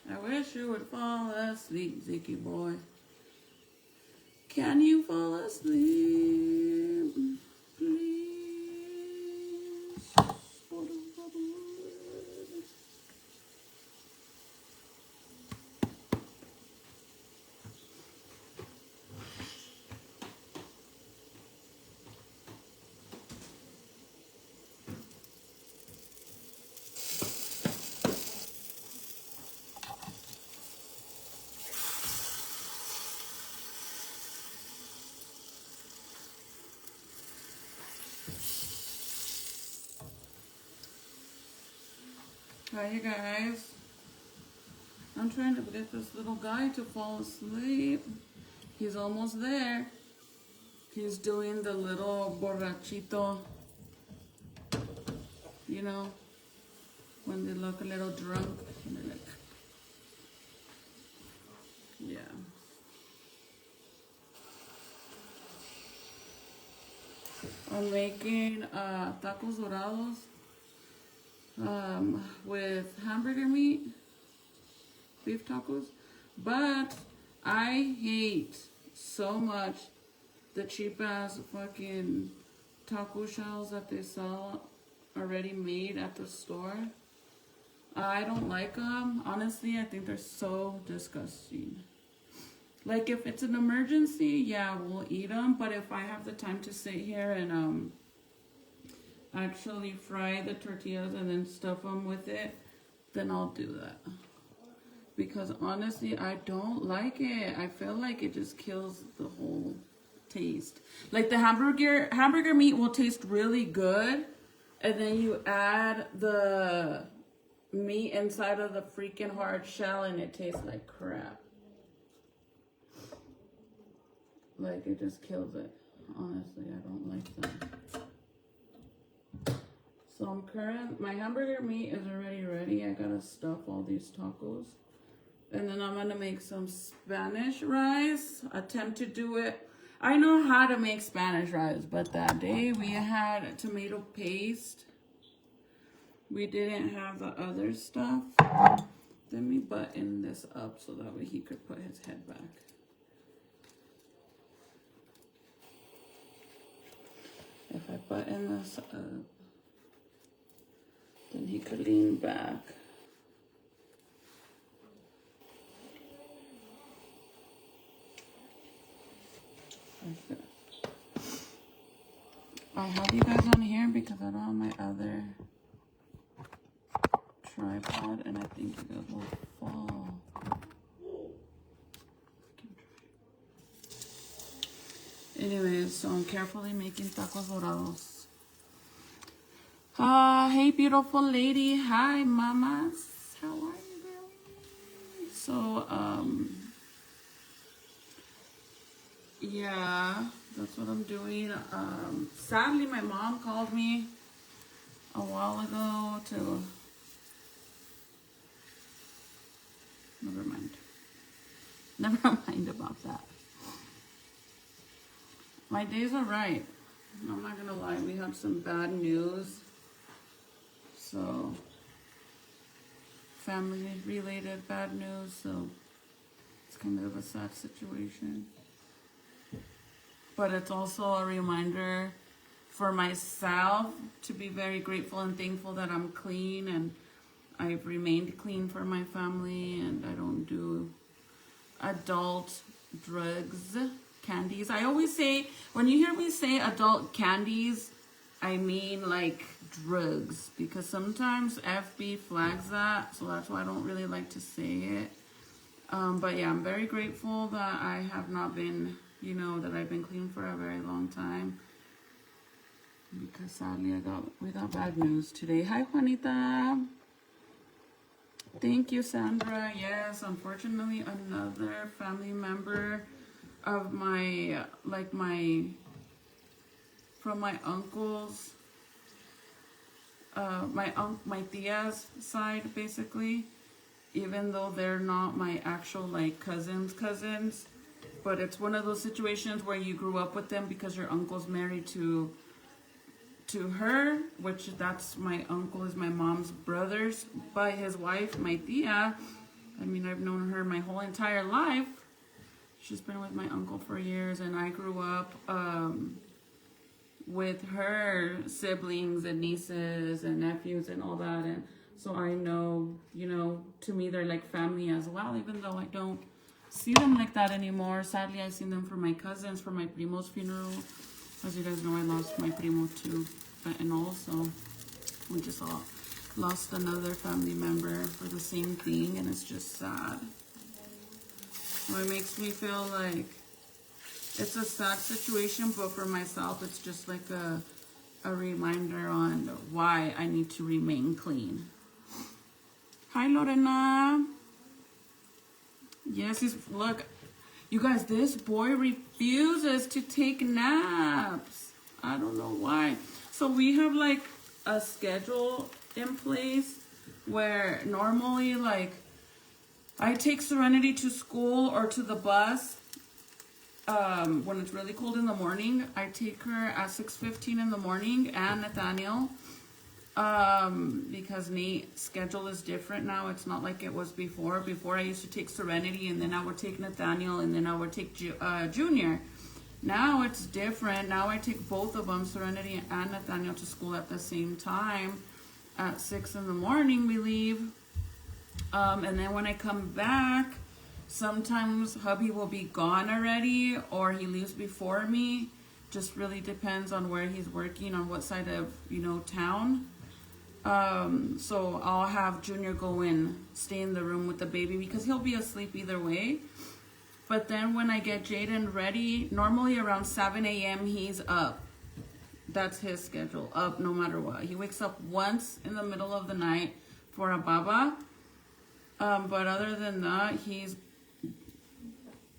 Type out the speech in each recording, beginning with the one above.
I wish you would fall asleep, Ziki boy. Can you fall asleep, please? Hi, you guys. I'm trying to get this little guy to fall asleep. He's almost there. He's doing the little borrachito, you know, when they look a little drunk. And they're like, yeah. I'm making tacos dorados with hamburger meat, beef tacos, but I hate so much the cheap ass fucking taco shells that they sell already made at the store. I don't like them. Honestly, I think they're so disgusting. Like, if it's an emergency, yeah, we'll eat them. But if I have the time to sit here and actually fry the tortillas and then stuff them with it, then I'll do that. Because honestly, I don't like it. I feel like it just kills the whole taste. Like, the hamburger meat will taste really good, and then you add the meat inside of the freaking hard shell and it tastes like crap. Like, it just kills it. Honestly, I don't like them. So my hamburger meat is already ready. I gotta stuff all these tacos. And then I'm gonna make some Spanish rice. Attempt to do it. I know how to make Spanish rice, but that day we had tomato paste. We didn't have the other stuff. Let me button this up so that way he could put his head back. If I button this up, then he could lean back. Okay. I have you guys on here because I don't have my other tripod, and I think you guys will fall. Anyways, so I'm carefully making tacos dorados. Hey, beautiful lady. Hi, mamas. How are you, girl? So, yeah, that's what I'm doing. Sadly, my mom called me a while ago to... Never mind about that. My day's alright. I'm not gonna lie, we have some bad news. So, family related bad news, so it's kind of a sad situation. But it's also a reminder for myself to be very grateful and thankful that I'm clean and I've remained clean for my family, and I don't do adult drugs, candies. I always say, when you hear me say adult candies, I mean like drugs, because sometimes FB flags that, so that's why I don't really like to say it. But yeah, I'm very grateful that I have not been, you know, that I've been clean for a very long time. Because sadly, we got bad news today. Hi, Juanita. Thank you, Sandra. Yes, unfortunately, another family member of my, from my uncle's, my tia's side, basically, even though they're not my actual like cousins, but it's one of those situations where you grew up with them because your uncle's married to her, which that's my uncle is my mom's brother's by his wife, my tia. I mean, I've known her my whole entire life. She's been with my uncle for years, and I grew up with her siblings and nieces and nephews and all that, and so I know, you know, to me they're like family as well, even though I don't see them like that anymore. Sadly, I've seen them for my cousins, for my primo's funeral. As you guys know, I lost my primo to fentanyl, so we just all lost another family member for the same thing, and it's just sad. So it makes me feel like it's a sad situation, but for myself, it's just like a reminder on why I need to remain clean. Hi, Lorena. Yes, look, you guys, this boy refuses to take naps. I don't know why. So we have like a schedule in place where normally like I take Serenity to school or to the bus when it's really cold in the morning. I take her at 6:15 in the morning, and Nathaniel, because Nate's schedule is different now. It's not like it was before. Before I used to take Serenity, and then I would take Nathaniel, and then I would take Junior. Now it's different. Now I take both of them, Serenity and Nathaniel, to school at the same time. At 6 in the morning we leave. And then when I come back, sometimes hubby will be gone already, or he leaves before me. Just really depends on where he's working, on what side of, you know, town. So I'll have Junior go in, stay in the room with the baby, because he'll be asleep either way. But then when I get Jaden ready, normally around 7 a.m. he's up. That's his schedule, up no matter what. He wakes up once in the middle of the night for a baba. But other than that, he's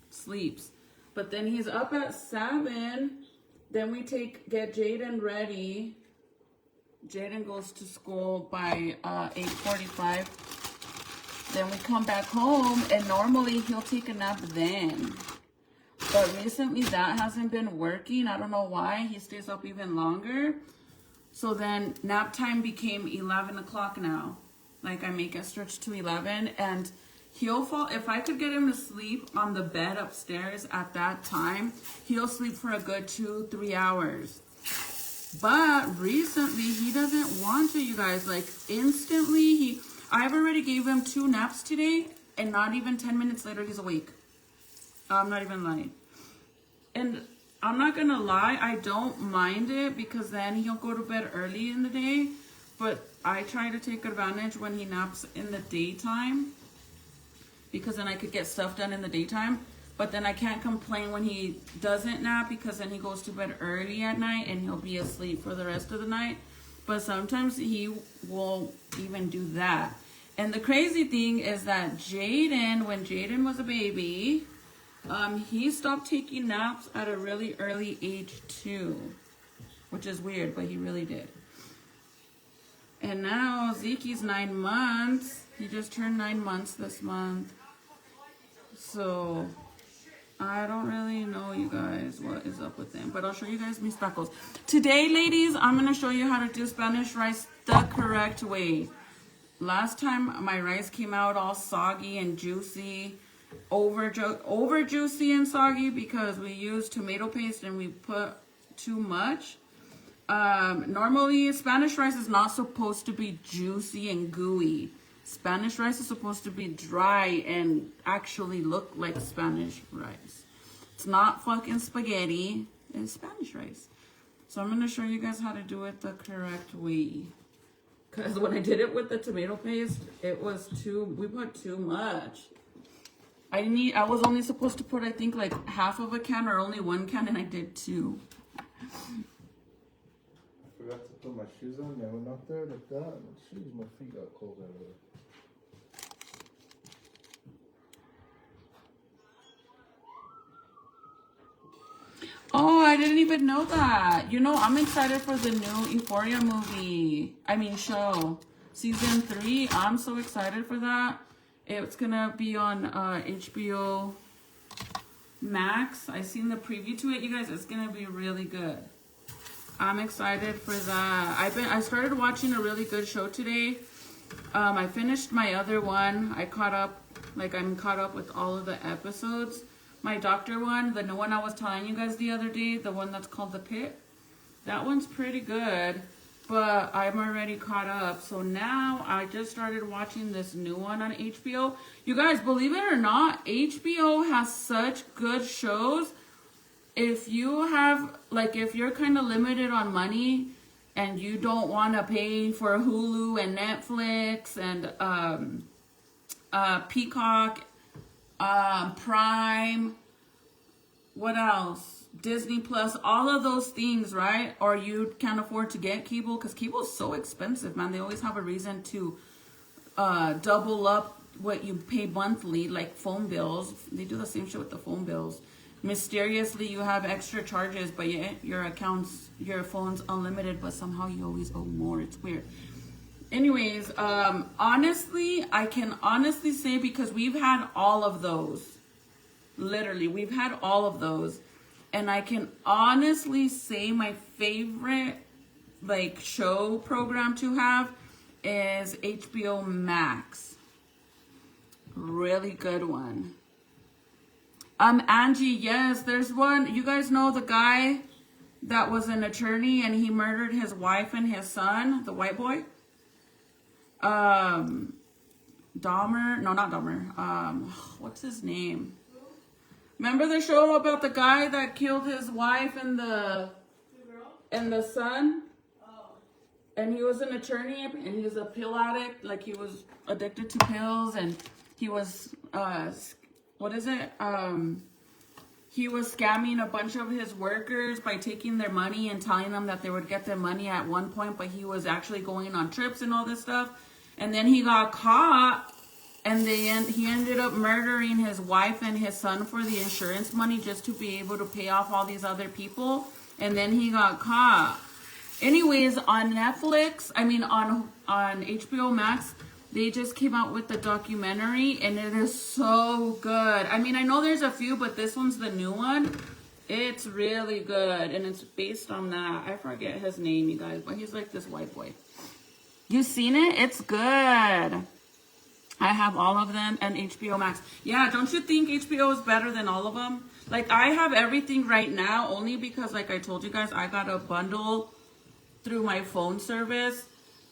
sleeps. But then he's up at 7. Then we get Jaden ready. Jaden goes to school by 8:45. Then we come back home, and normally he'll take a nap then. But recently that hasn't been working. I don't know why. He stays up even longer. So then nap time became 11 o'clock now. Like I make it stretch to 11, and he'll fall. If I could get him to sleep on the bed upstairs at that time, he'll sleep for a good 2-3 hours. But recently he doesn't want to, you guys. Like instantly, I've already gave him 2 naps today, and not even 10 minutes later he's awake. I'm not even lying. And I'm not gonna lie, I don't mind it, because then he'll go to bed early in the day. But I try to take advantage when he naps in the daytime, because then I could get stuff done in the daytime. But then I can't complain when he doesn't nap, because then he goes to bed early at night and he'll be asleep for the rest of the night. But sometimes he won't even do that. And the crazy thing is that Jaden, when Jaden was a baby, he stopped taking naps at a really early age too, which is weird, but he really did. And now Zeke's 9 months. He just turned 9 months this month. So I don't really know, you guys, what is up with them. But I'll show you guys mis tacos. Today, ladies, I'm going to show you how to do Spanish rice the correct way. Last time, my rice came out all soggy and juicy. Over juicy and soggy because we used tomato paste and we put too much. Normally, Spanish rice is not supposed to be juicy and gooey. Spanish rice is supposed to be dry and actually look like Spanish rice. It's not fucking spaghetti. It's Spanish rice. So I'm going to show you guys how to do it the correct way. Because when I did it with the tomato paste, we put too much. I was only supposed to put, I think, like half of a can or only 1 can, and I did 2. I forgot to put my shoes on. I went out there like that. My shoes, my feet got cold everywhere. Oh, I didn't even know that. You know, I'm excited for the new Euphoria show. Season 3, I'm so excited for that. It's gonna be on HBO Max. I seen the preview to it, you guys. It's gonna be really good. I'm excited for that. I started watching a really good show today. I finished my other one. I'm caught up with all of the episodes. My doctor one, the one I was telling you guys the other day, the one that's called The Pit. That one's pretty good, but I'm already caught up. So now I just started watching this new one on HBO. You guys, believe it or not, HBO has such good shows. If you have, like, if you're kind of limited on money and you don't want to pay for Hulu and Netflix and Peacock, Prime, what else? Disney Plus, all of those things, right? Or you can't afford to get cable, because cable is so expensive, man. They always have a reason to double up what you pay monthly, like phone bills. They do the same shit with the phone bills. Mysteriously, you have extra charges, but yet your phone's unlimited, but somehow you always owe more. It's weird. Anyways, honestly, I can honestly say, because we've had all of those. Literally, we've had all of those. And I can honestly say my favorite, like, show program to have is HBO Max. Really good one. Angie, yes, there's one. You guys know the guy that was an attorney and he murdered his wife and his son, the white boy? Dahmer? No, not Dahmer. What's his name? Remember the show about the guy that killed his wife and the son? Oh. And he was an attorney and he was a pill addict. Like, he was addicted to pills, and he was, he was scamming a bunch of his workers by taking their money and telling them that they would get their money at one point, but he was actually going on trips and all this stuff. And then he got caught. And he ended up murdering his wife and his son for the insurance money, just to be able to pay off all these other people. And then he got caught. Anyways, on Netflix, on HBO Max, they just came out with the documentary, and it is so good. I know there's a few, but this one's the new one. It's really good, and it's based on that. I forget his name, you guys, but he's like this white boy. You seen it? It's good. I have all of them and HBO Max. Yeah, don't you think HBO is better than all of them? Like, I have everything right now only because, like I told you guys, I got a bundle through my phone service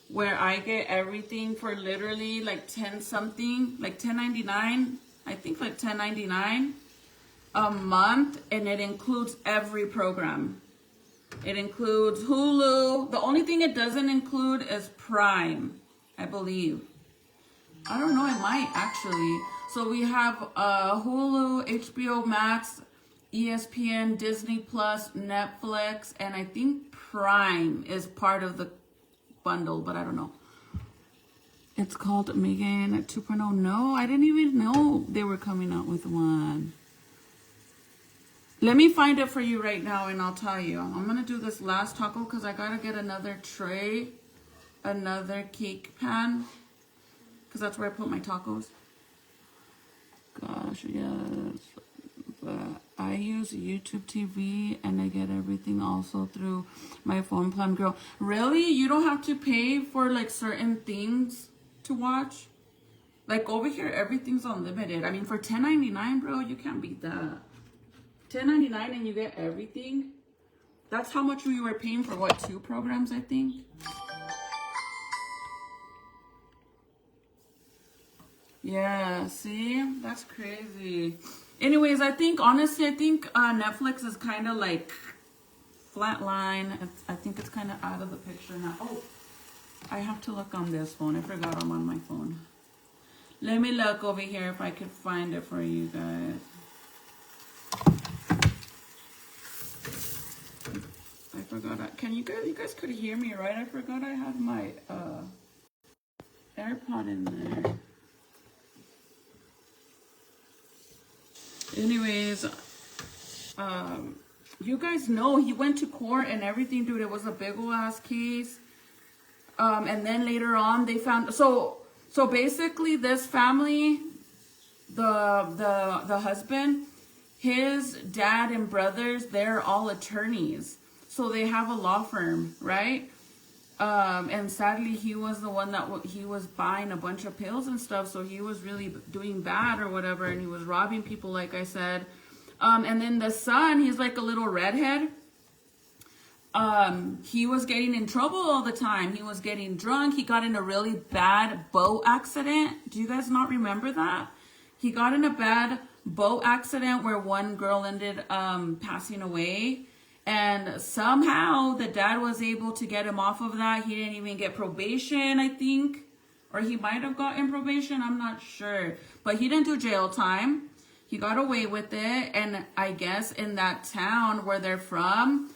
where I get everything for literally like 10 something, like $10.99. I think like $10.99 a month, and it includes every program. It includes Hulu. The only thing it doesn't include is Prime, I believe. I don't know, it might actually. So we have Hulu, HBO Max, ESPN, Disney Plus, Netflix, and I think Prime is part of the bundle, but I don't know. It's called Megan 2.0. No, I didn't even know they were coming out with one. Let me find it for you right now and I'll tell you. I'm going to do this last taco because I got to get another tray, another cake pan. Because that's where I put my tacos. Gosh, yes. But I use YouTube TV and I get everything also through my phone plan, girl. Really? You don't have to pay for like certain things to watch? Like over here, everything's unlimited. For $10.99, bro, you can't beat that. $10.99 and you get everything? That's how much we were paying for, what, 2 programs, I think? Yeah, see? That's crazy. Anyways, honestly, I think Netflix is kind of like flatline. I think it's kind of out of the picture now. Oh, I have to look on this phone. I forgot I'm on my phone. Let me look over here if I could find it for you guys. I forgot. Can you guys could hear me, right? I forgot I had my AirPod in there. Anyways, you guys know he went to court and everything, dude. It was a big ol' ass case. And then later on they found, so So basically, this family, the husband, his dad and brothers, they're all attorneys. So they have a law firm, right? And sadly, he was the one that he was buying a bunch of pills and stuff. So he was really doing bad or whatever. And he was robbing people, like I said. And then the son, he's like a little redhead. He was getting in trouble all the time. He was getting drunk. He got in a really bad boat accident. Do you guys not remember that? He got in a bad boat accident where one girl ended passing away. And somehow the dad was able to get him off of that. He didn't even get probation, I think. Or he might have gotten probation. I'm not sure. But he didn't do jail time. He got away with it. And I guess in that town where they're from,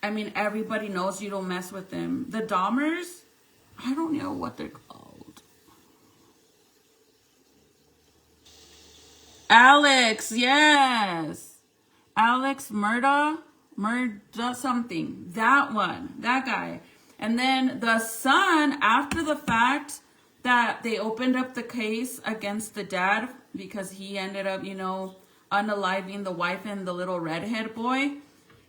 I mean, everybody knows you don't mess with them. The Dahmers, I don't know what they're called. Alex, yes. Alex Murda something. That one, that guy. And then the son, after the fact that they opened up the case against the dad because he ended up, you know, unaliving the wife and the little redhead boy.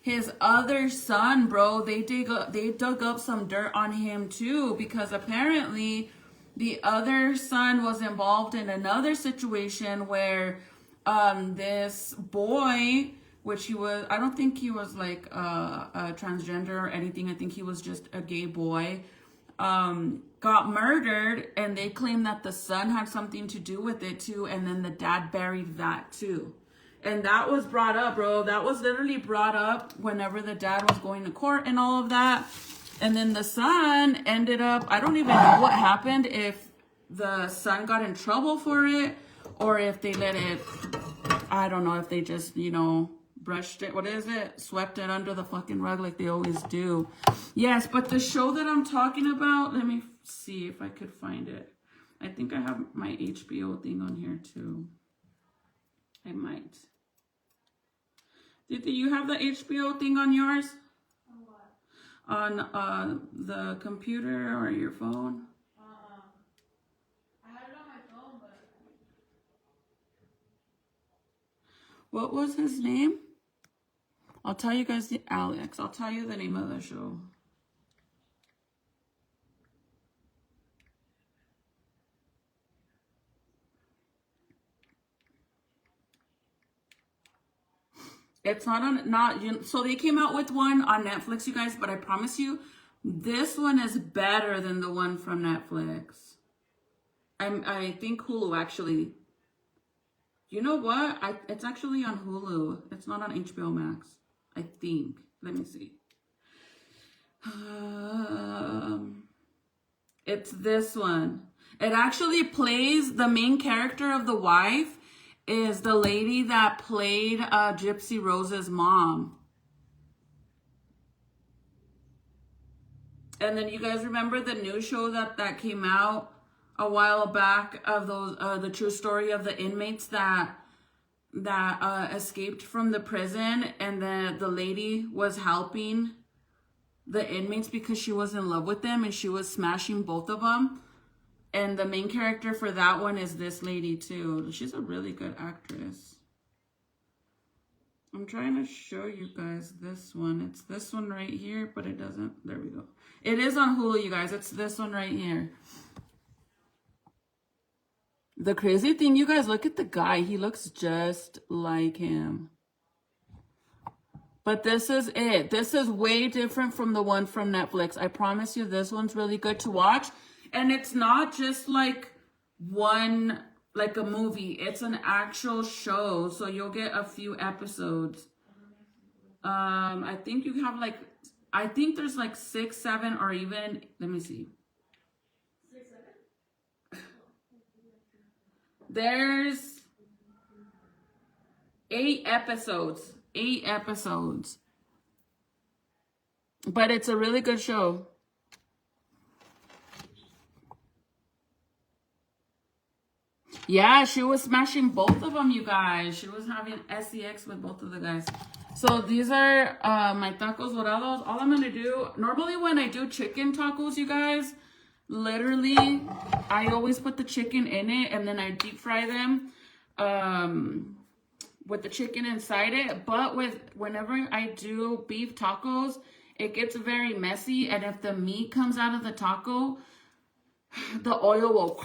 His other son, bro, they dug up some dirt on him too, because apparently the other son was involved in another situation where this boy, which he was, I don't think he was like a transgender or anything. I think he was just a gay boy, got murdered, and they claim that the son had something to do with it too, and then the dad buried that too. And that was brought up, bro. That was literally brought up whenever the dad was going to court and all of that. And then the son ended up, I don't even know what happened, if the son got in trouble for it or if they let it, I don't know, if they just, you know, brushed it. What is it? Swept it under the fucking rug like they always do. Yes, but the show that I'm talking about, let me see if I could find it. I think I have my HBO thing on here too. I might. Do you have the HBO thing on yours? On what? On the computer or your phone? I have it on my phone, but... What was his name? I'll tell you guys Alex. I'll tell you the name of the show. It's not on, so they came out with one on Netflix, you guys, but I promise you, this one is better than the one from Netflix. I think Hulu, actually. You know what? It's actually on Hulu. It's not on HBO Max, I think. Let me see. It's this one. It actually plays, the main character of the wife is the lady that played Gypsy Rose's mom. And then you guys remember the new show that came out a while back of those the true story of the inmates that escaped from the prison, and then the lady was helping the inmates because she was in love with them and she was smashing both of them. And the main character for that one is this lady too. She's a really good actress. I'm trying to show you guys this one. It's this one right here, but it doesn't. There we go. It is on Hulu, you guys. It's this one right here. The crazy thing, you guys, look at the guy. He looks just like him. But this is it. This is way different from the one from Netflix. I promise you, this one's really good to watch. And it's not just like one, like a movie. It's an actual show. So you'll get a few episodes. I think you have like, I think there's like 6, 7, or even, let me see. 6, 7? There's 8 episodes. 8 episodes. But it's a really good show. Yeah, she was smashing both of them, you guys. She was having sex with both of the guys. So these are my tacos dorados. All I'm going to do, normally when I do chicken tacos, you guys, literally, I always put the chicken in it and then I deep fry them with the chicken inside it. But whenever I do beef tacos, it gets very messy. And if the meat comes out of the taco, the oil will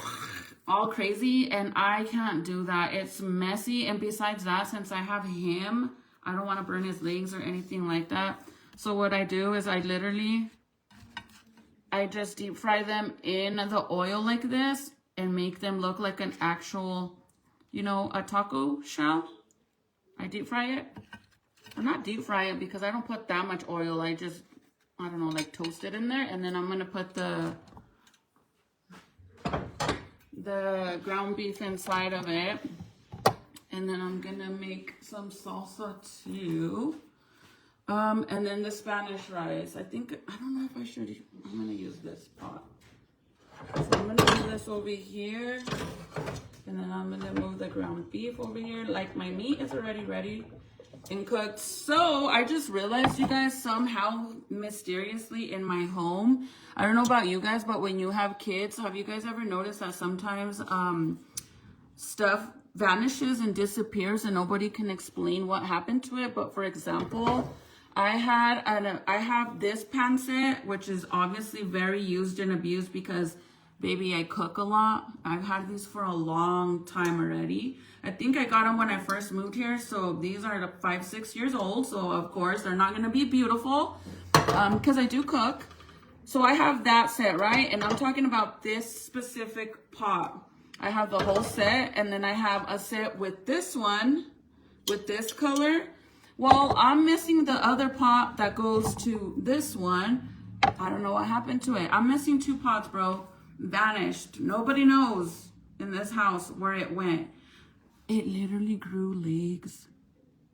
all crazy, and I can't do that. It's messy. And besides that, since I have him, I don't want to burn his legs or anything like that. So what I do is I just deep fry them in the oil like this and make them look like an actual, you know, a taco shell. I deep fry it. Or not deep fry it because I don't put that much oil. I just, I don't know, like toast it in there. And then I'm going to put the ground beef inside of it. And then I'm going to make some salsa too. And then the Spanish rice. I don't know if I should, I'm going to use this pot. So I'm going to move this over here. And then I'm going to move the ground beef over here. Like my meat is already ready and cooked. So I just realized, you guys, somehow mysteriously in my home, I don't know about you guys, but when you have kids, have you guys ever noticed that sometimes stuff vanishes and disappears and nobody can explain what happened to it? But for example, I have this pan set, which is obviously very used and abused because, baby, I cook a lot. I've had these for a long time already. I think I got them when I first moved here. So these are 5-6 years old. So of course they're not going to be beautiful because I do cook. So I have that set, right? And I'm talking about this specific pot. I have the whole set, and then I have a set with this one, with this color. Well, I'm missing the other pot that goes to this one. I don't know what happened to it. I'm missing 2 pots, bro. Vanished. Nobody knows in this house where it went. It literally grew legs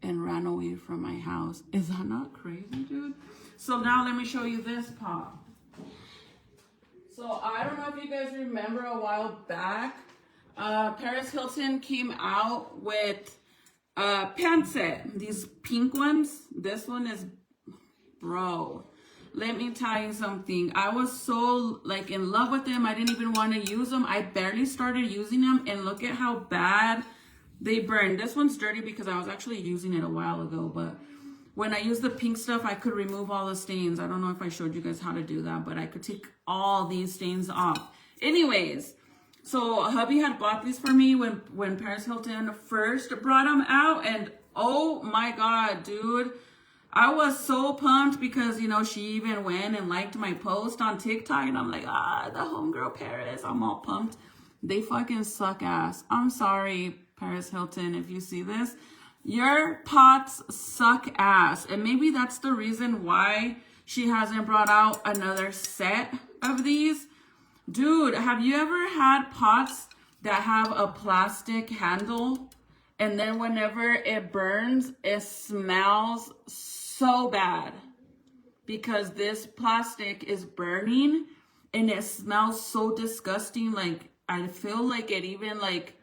and ran away from my house. Is that not crazy, dude? So now let me show you this pot. So I don't know if you guys remember a while back, Paris Hilton came out with a pan set. These pink ones. This one is, bro, let me tell you something. I was so like in love with them. I didn't even want to use them. I barely started using them, and look at how bad they burn. This one's dirty because I was actually using it a while ago, but when I use the pink stuff, I could remove all the stains. I don't know if I showed you guys how to do that, but I could take all these stains off. Anyways, so hubby had bought these for me when Paris Hilton first brought them out, and oh my God, dude, I was so pumped because, you know, she even went and liked my post on TikTok, and I'm like, the homegirl Paris, I'm all pumped. They fucking suck ass. I'm sorry, Paris Hilton, if you see this. Your pots suck ass. And maybe that's the reason why she hasn't brought out another set of these. Dude, have you ever had pots that have a plastic handle, and then whenever it burns, it smells so bad because this plastic is burning and it smells so disgusting? Like, I feel like it even like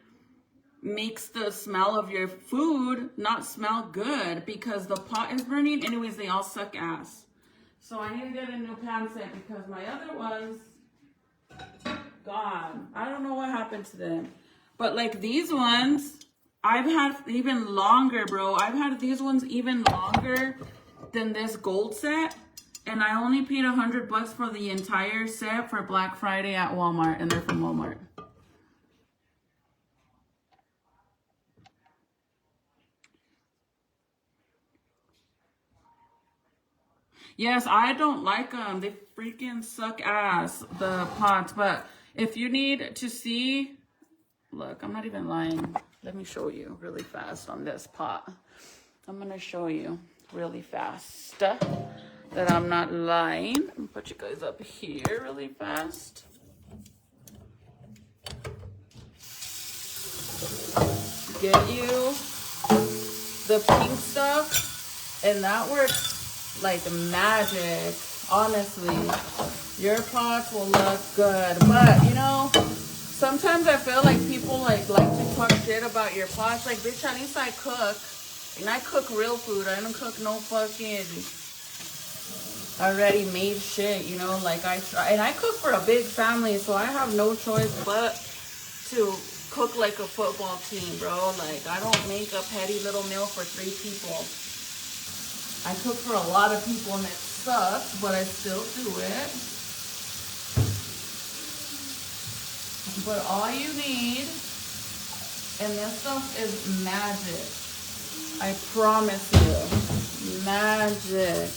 makes the smell of your food not smell good because the pot is burning. Anyways, they all suck ass. So I need to get a new pan set because my other ones, gone. I don't know what happened to them. But like these ones, I've had even longer, bro. I've had these ones even longer than this gold set. And I only paid $100 for the entire set for Black Friday at Walmart. And they're from Walmart. Yes, I don't like them. They freaking suck ass, the pots. But if you need to see, look, I'm not even lying. Let me show you really fast on this pot. I'm going to show you really fast that I'm not lying. I'll put you guys up here really fast. Get you the pink stuff, and that works like magic. Honestly, your pots will look good. But you know, sometimes I feel like people like to talk shit about your pots. Like, bitch, at least I cook, and I cook real food. I don't cook no fucking already made shit, you know, like I try, and I cook for a big family, so I have no choice but to cook like a football team, bro. Like, I don't make a petty little meal for 3 people. I cook for a lot of people and it sucks, but I still do it. But all you need, and this stuff is magic. I promise you, magic.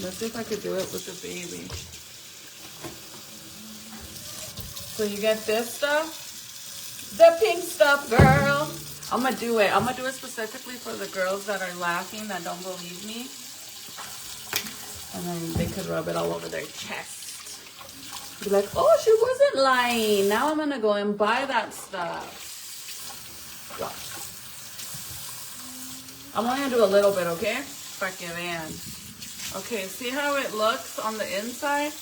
Let's see if I could do it with the baby. So you get this stuff, the pink stuff, girl. I'm gonna do it. I'm gonna do it specifically for the girls that are laughing, that don't believe me. And then they could rub it all over their chest. Be like, oh, she wasn't lying. Now I'm gonna go and buy that stuff. Watch. I'm only gonna do a little bit, okay? Para que vean. Okay, see how it looks on the inside?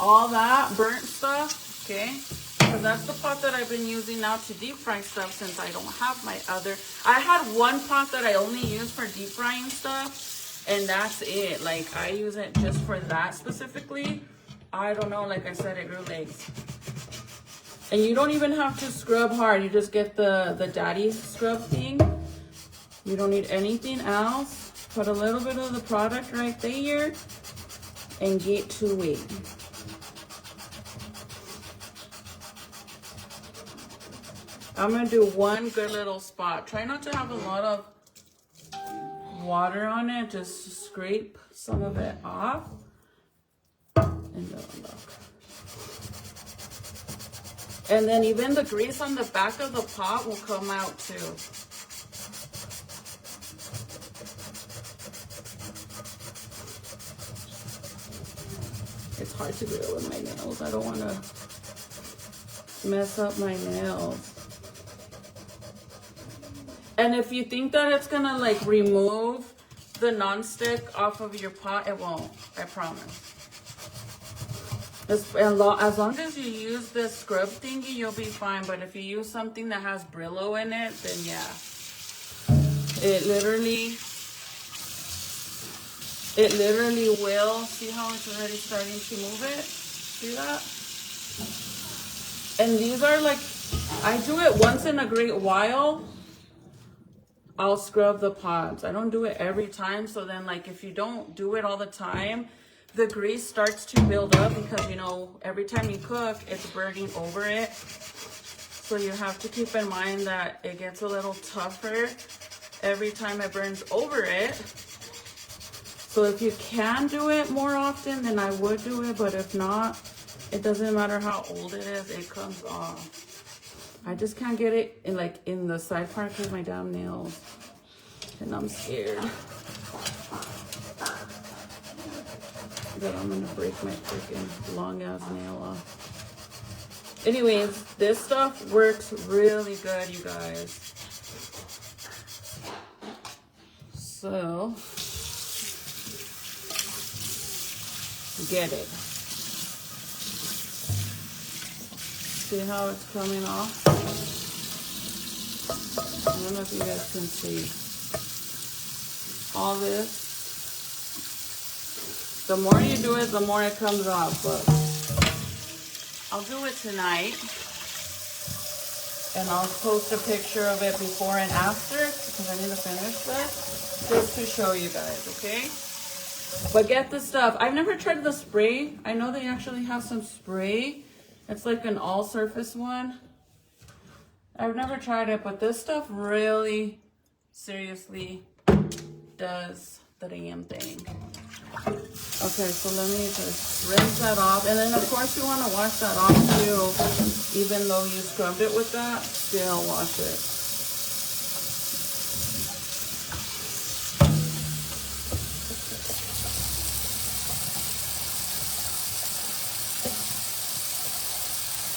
All that burnt stuff, okay? Because that's the pot that I've been using now to deep fry stuff since I don't have my other. I had one pot that I only use for deep frying stuff, and that's it. Like, I use it just for that specifically. I don't know, like I said, it grew legs. And you don't even have to scrub hard. You just get the daddy scrub thing. You don't need anything else. Put a little bit of the product right there and get to it. I'm gonna do one good little spot. Try not to have a lot of water on it. Just scrape some of it off. And look. And then even the grease on the back of the pot will come out too. It's hard to do it with my nails. I don't want to mess up my nails. And if you think that it's gonna like remove the nonstick off of your pot, it won't. I promise. As long as you use this scrub thingy, you'll be fine. But if you use something that has Brillo in it, then yeah, it literally will. See how it's already starting to move it? See that? And these are like, I do it once in a great while. I'll scrub the pots. I don't do it every time. So then, like, if you don't do it all the time, the grease starts to build up because, you know, every time you cook, it's burning over it. So you have to keep in mind that it gets a little tougher every time it burns over it. So if you can do it more often, then I would do it. But if not, it doesn't matter how old it is, it comes off. I just can't get it in the side part because my damn nails. And I'm scared that I'm gonna break my freaking long ass nail off. Anyways, this stuff works really good, you guys. So get it. See how it's coming off? I don't know if you guys can see. All this. The more you do it, the more it comes off. But I'll do it tonight. And I'll post a picture of it before and after because I need to finish this just to show you guys, okay? But get the stuff. I've never tried the spray. I know they actually have some spray. It's like an all-surface one. I've never tried it, but this stuff really, seriously does the damn thing. Okay, so let me just rinse that off. And then, of course, you want to wash that off, too. Even though you scrubbed it with that, still wash it.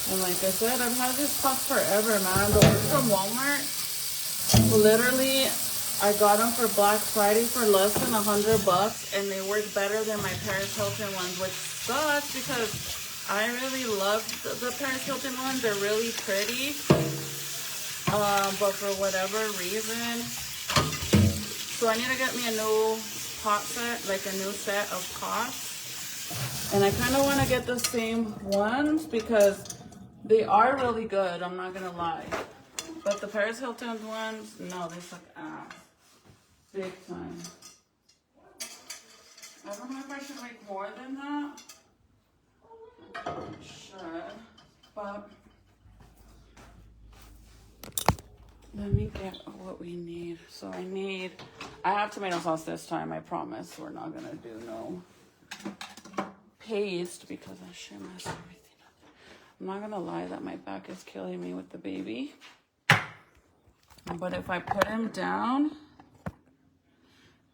And like I said, I've had this pot forever, man. The ones from Walmart, literally, I got them for Black Friday for less than $100, and they work better than my Paris Hilton ones, which sucks because I really love the Paris Hilton ones. They're really pretty, but for whatever reason, so I need to get me a new pot set, like a new set of pots. And I kind of want to get the same ones because they are really good, I'm not going to lie. But the Paris Hilton ones, no, they suck ass. Big time. I don't know if I should make more than that. I should, but let me get what we need. So I have tomato sauce this time, I promise. We're not gonna do no paste because I should mess everything up. I'm not gonna lie that my back is killing me with the baby. But if I put him down,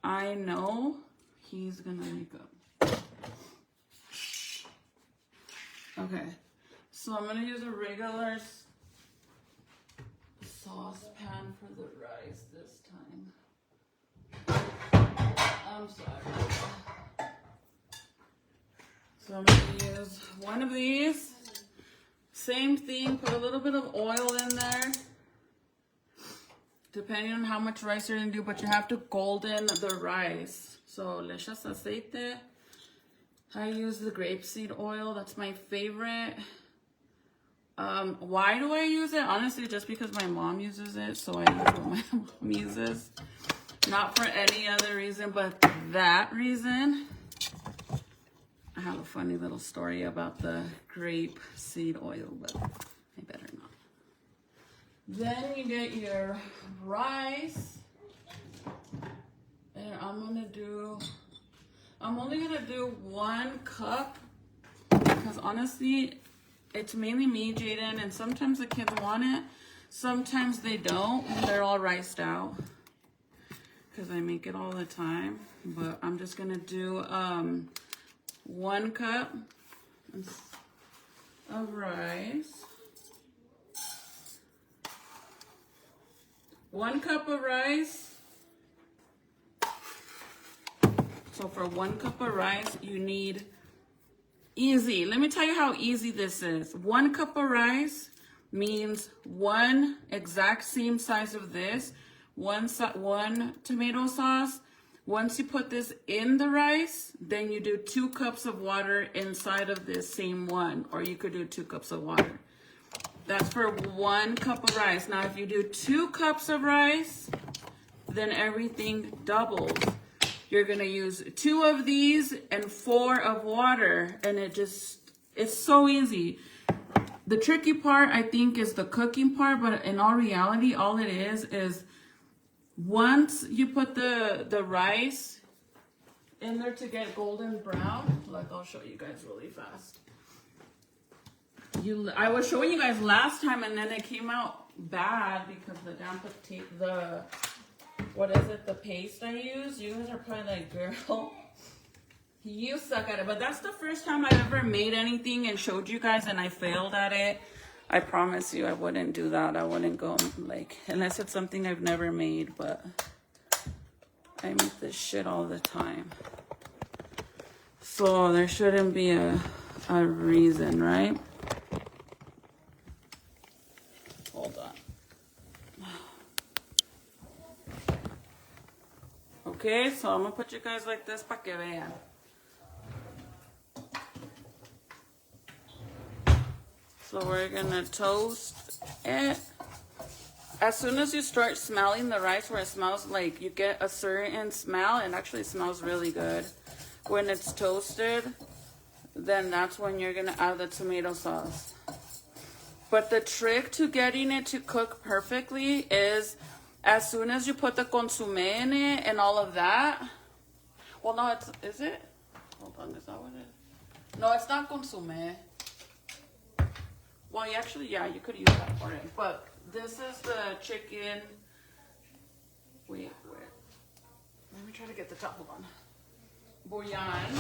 I know he's gonna wake up. Okay, so I'm gonna use a regular saucepan for the rice this time. I'm sorry. So I'm gonna use one of these. Same thing, put a little bit of oil in there. Depending on how much rice you're gonna do, but you have to golden the rice. So le echas aceite. I use the grapeseed oil, that's my favorite. Why do I use it? Honestly, just because my mom uses it, so I use what my mom uses. Not for any other reason, but that reason. I have a funny little story about the grapeseed oil, but I better not. Then you get your rice, and I'm only gonna do 1 cup because honestly, it's mainly me, Jaden, and sometimes the kids want it, sometimes they don't. They're all riced out because I make it all the time. But I'm just gonna do 1 cup of rice. 1 cup of rice. So for 1 cup of rice, you need easy. Let me tell you how easy this is. 1 cup of rice means 1 exact same size of this, one tomato sauce. Once you put this in the rice, then you do 2 cups of water inside of this same one, or you could do 2 cups of water. That's for 1 cup of rice. Now, if you do 2 cups of rice, then everything doubles. You're gonna use 2 of these and 4 of water, and it's so easy. The tricky part, I think, is the cooking part, but in all reality, all it is once you put the rice in there to get golden brown, like I'll show you guys really fast. I was showing you guys last time, and then it came out bad because the damn the paste I use. You guys are probably like, girl, you suck at it. But that's the first time I ever made anything and showed you guys, and I failed at it. I promise you I wouldn't do that. I wouldn't go like, unless it's something I've never made, but I make this shit all the time. So there shouldn't be a reason, right? Hold on. Okay, so I'm gonna put you guys like this pa que vean. So we're gonna toast it. As soon as you start smelling the rice, where it smells like you get a certain smell, and actually it smells really good when it's toasted, then that's when you're gonna add the tomato sauce. But the trick to getting it to cook perfectly is as soon as you put the consomme in it and all of that. Well, no, is it? Hold on, is that what it is? No, it's not consomme. Well, yeah, you could use that for it. But this is the chicken. Wait. Let me try to get the top one. Bouillon.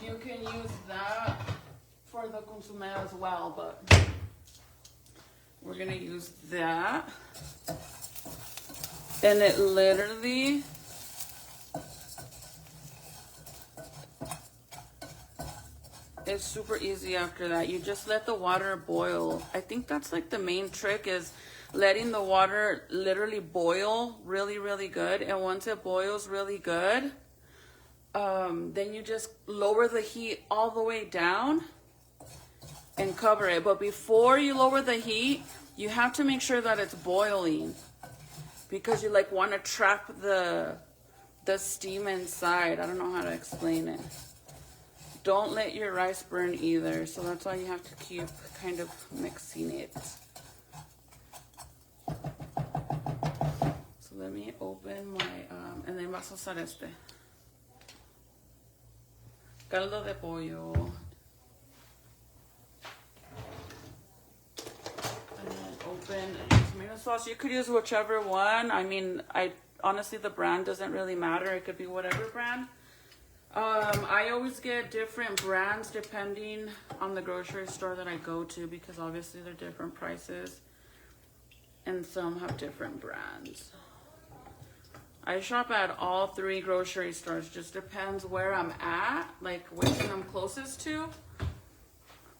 You can use that for the consomme as well, but we're gonna use that. And it literally It's super easy after that. You just let the water boil. I think that's like the main trick, is letting the water literally boil really, really good. And once it boils really good, then you just lower the heat all the way down and cover it. But before you lower the heat, you have to make sure that it's boiling, because you like want to trap the steam inside. I don't know how to explain it. Don't let your rice burn either, so that's why you have to keep kind of mixing it. So let me open my and then vas a usar este caldo de pollo. And then open tomato sauce. You could use whichever one. I mean, honestly, the brand doesn't really matter. It could be whatever brand. I always get different brands depending on the grocery store that I go to, because obviously they're different prices and some have different brands. I shop at all 3 grocery stores. Just depends where I'm at, like which one I'm closest to.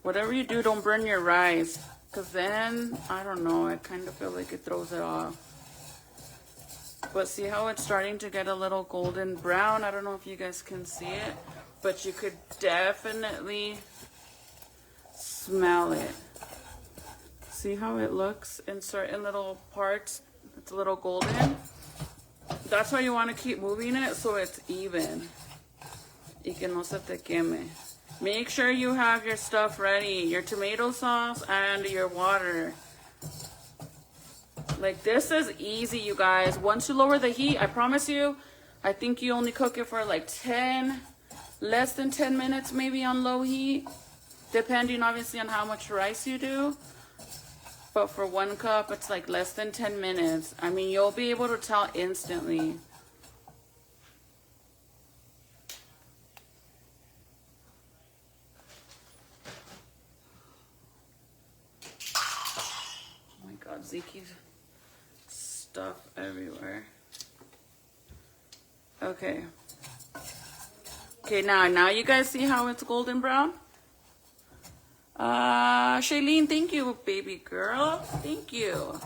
Whatever you do, don't burn your rice, because then, I don't know, I kind of feel like it throws it off. But see how it's starting to get a little golden brown? I don't know if you guys can see it, but you could definitely smell it. See how it looks in certain little parts? It's a little golden. That's why you want to keep moving it so it's even. Y que no se te queme. Make sure you have your stuff ready. Your tomato sauce and your water. Like, this is easy, you guys. Once you lower the heat, I promise you, I think you only cook it for like less than 10 minutes maybe on low heat, depending obviously on how much rice you do. But for 1 cup, it's like less than 10 minutes. I mean, you'll be able to tell instantly. Oh my God, Zeke's stuff everywhere. Okay. Okay, now you guys see how it's golden brown? Shailene, thank you, baby girl. Thank you.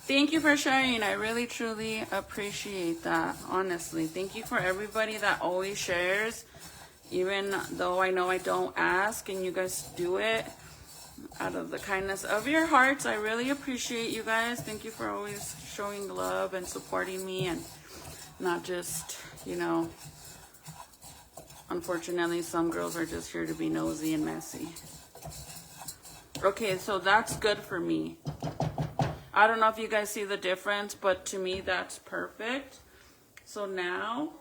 Thank you for sharing. I really, truly appreciate that, honestly. Thank you for everybody that always shares, even though I know I don't ask and you guys do it out of the kindness of your hearts. I really appreciate you guys. Thank you for always showing love and supporting me, and not just, you know, unfortunately, some girls are just here to be nosy and messy. Okay, so that's good for me. I don't know if you guys see the difference, but to me, that's perfect. So now,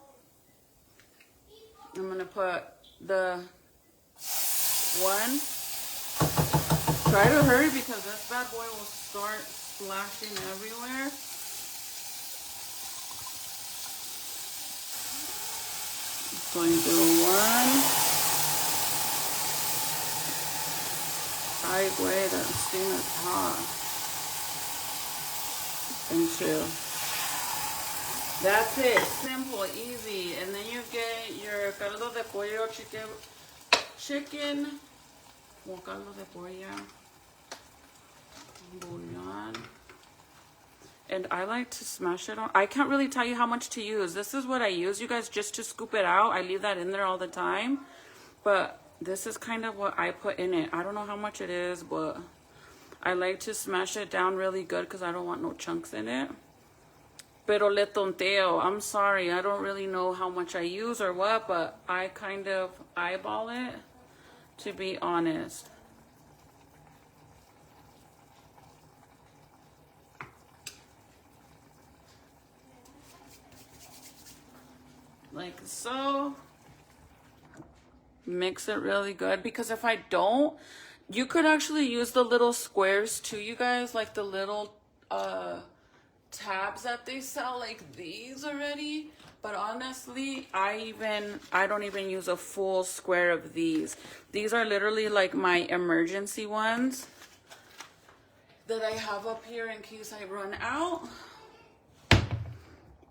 I'm going to put the one. Try to hurry because this bad boy will start splashing everywhere. So you do 1. Ay, güey, that steam is hot. And 2. That's it. Simple, easy. And then you get your caldo de pollo, chicken, or caldo de pollo, bouillon. And I like to smash it on. I can't really tell you how much to use. This is what I use, you guys, just to scoop it out. I leave that in there all the time. But this is kind of what I put in it. I don't know how much it is, but I like to smash it down really good because I don't want no chunks in it. Pero le tonteo. I'm sorry. I don't really know how much I use or what, but I kind of eyeball it, to be honest. Like so. Mix it really good, because if I don't, you could actually use the little squares too, you guys, like the little tabs that they sell, like these already. But honestly, I don't even use a full square of these. These are literally like my emergency ones that I have up here in case I run out.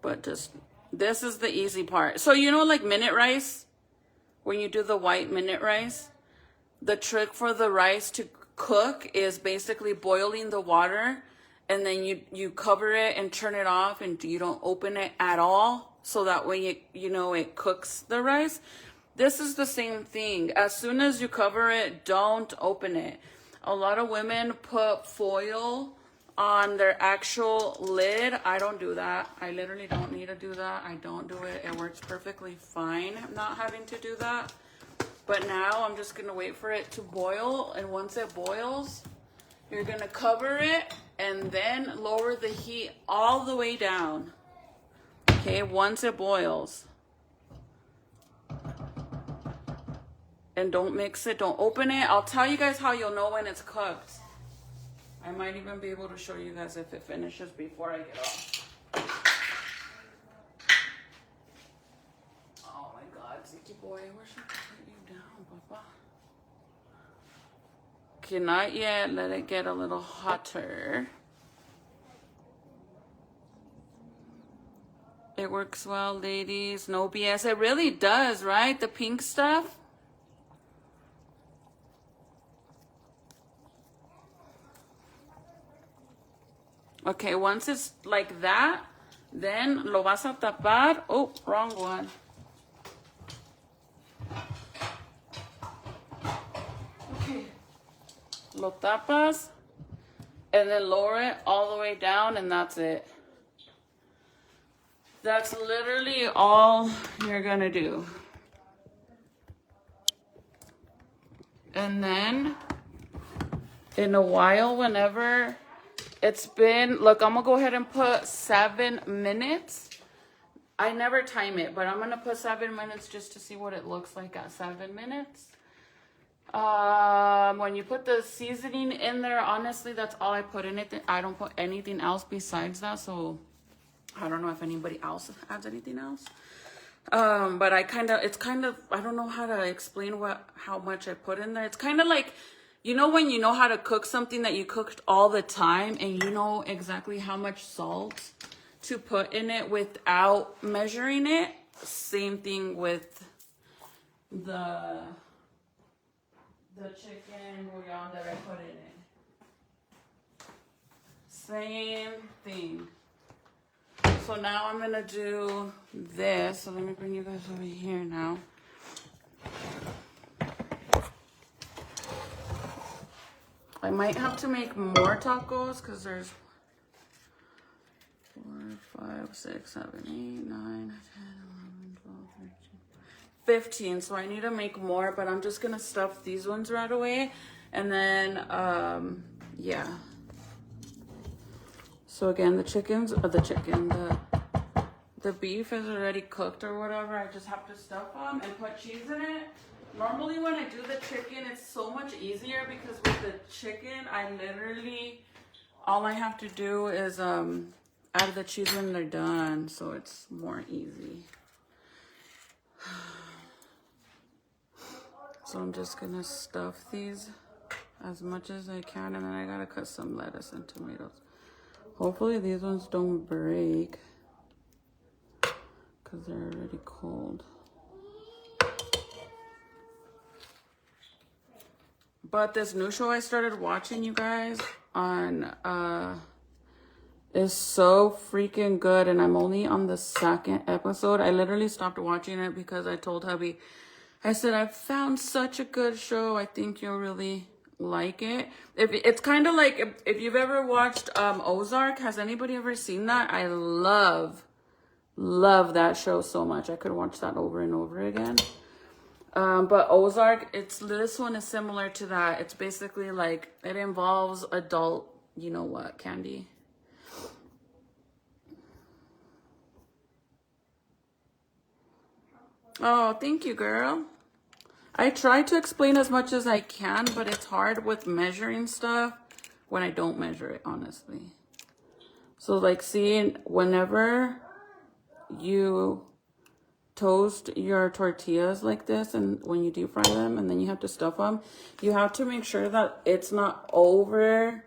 But just, this is the easy part. So you know, like minute rice, when you do the white minute rice, the trick for the rice to cook is basically boiling the water, and then you cover it and turn it off, and you don't open it at all, so that way it cooks the rice. This is the same thing. As soon as you cover it, don't open it. A lot of women put foil on their actual lid. I don't do that. I literally don't need to do that. I don't do it. It works perfectly fine not having to do that. But now I'm just gonna wait for it to boil, and once it boils, you're gonna cover it and then lower the heat all the way down. Okay, once it boils. And don't mix it, don't open it. I'll tell you guys how you'll know when it's cooked. I might even be able to show you guys if it finishes before I get off. Oh my God, Ziki boy, where should I put you down, Papa? Okay, not yet. Let it get a little hotter. It works well, ladies. No BS. It really does, right? The pink stuff. Okay, once it's like that, then lo vas a tapar. Oh, wrong one. Okay. Lo tapas, and then lower it all the way down, and that's it. That's literally all you're gonna do. And then, in a while, whenever it's been, look, I'm gonna go ahead and put 7 minutes. I never time it, but I'm gonna put 7 minutes just to see what it looks like at 7 minutes. When you put the seasoning in there, honestly, that's all I put in it. I don't put anything else besides that, so I don't know if anybody else adds anything else. But it's kind of, I don't know how to explain how much I put in there. It's kind of like, you know, when you know how to cook something that you cooked all the time, and you know exactly how much salt to put in it without measuring it. Same thing with the chicken bouillon that I put in it. Same thing. So now I'm gonna do this. So let me bring you guys over here now. I might have to make more tacos because there's 4, 5, 6, 7, 8, 9, 10, 11, 12, 13, 15. So I need to make more, but I'm just gonna stuff these ones right away. And then, yeah. So again, the beef is already cooked or whatever. I just have to stuff them and put cheese in it. Normally when I do the chicken, it's so much easier because with the chicken, all I have to do is add the cheese when they're done, so it's more easy. So I'm just gonna stuff these as much as I can, and then I gotta cut some lettuce and tomatoes. Hopefully these ones don't break because they're already cold. But this new show I started watching, you guys, on is so freaking good, and I'm only on the 2nd episode. I literally stopped watching it because I told hubby, I said, I found such a good show. I think you'll really like it. It's kind of like if you've ever watched Ozark. Has anybody ever seen that? I love that show so much. I could watch that over and over again. But Ozark, this one is similar to that. It's basically like, it involves adult, you know what, candy. Oh, thank you, girl. I try to explain as much as I can, but it's hard with measuring stuff when I don't measure it, honestly. So like, see, whenever you toast your tortillas like this, and when you deep fry them and then you have to stuff them, you have to make sure that it's not over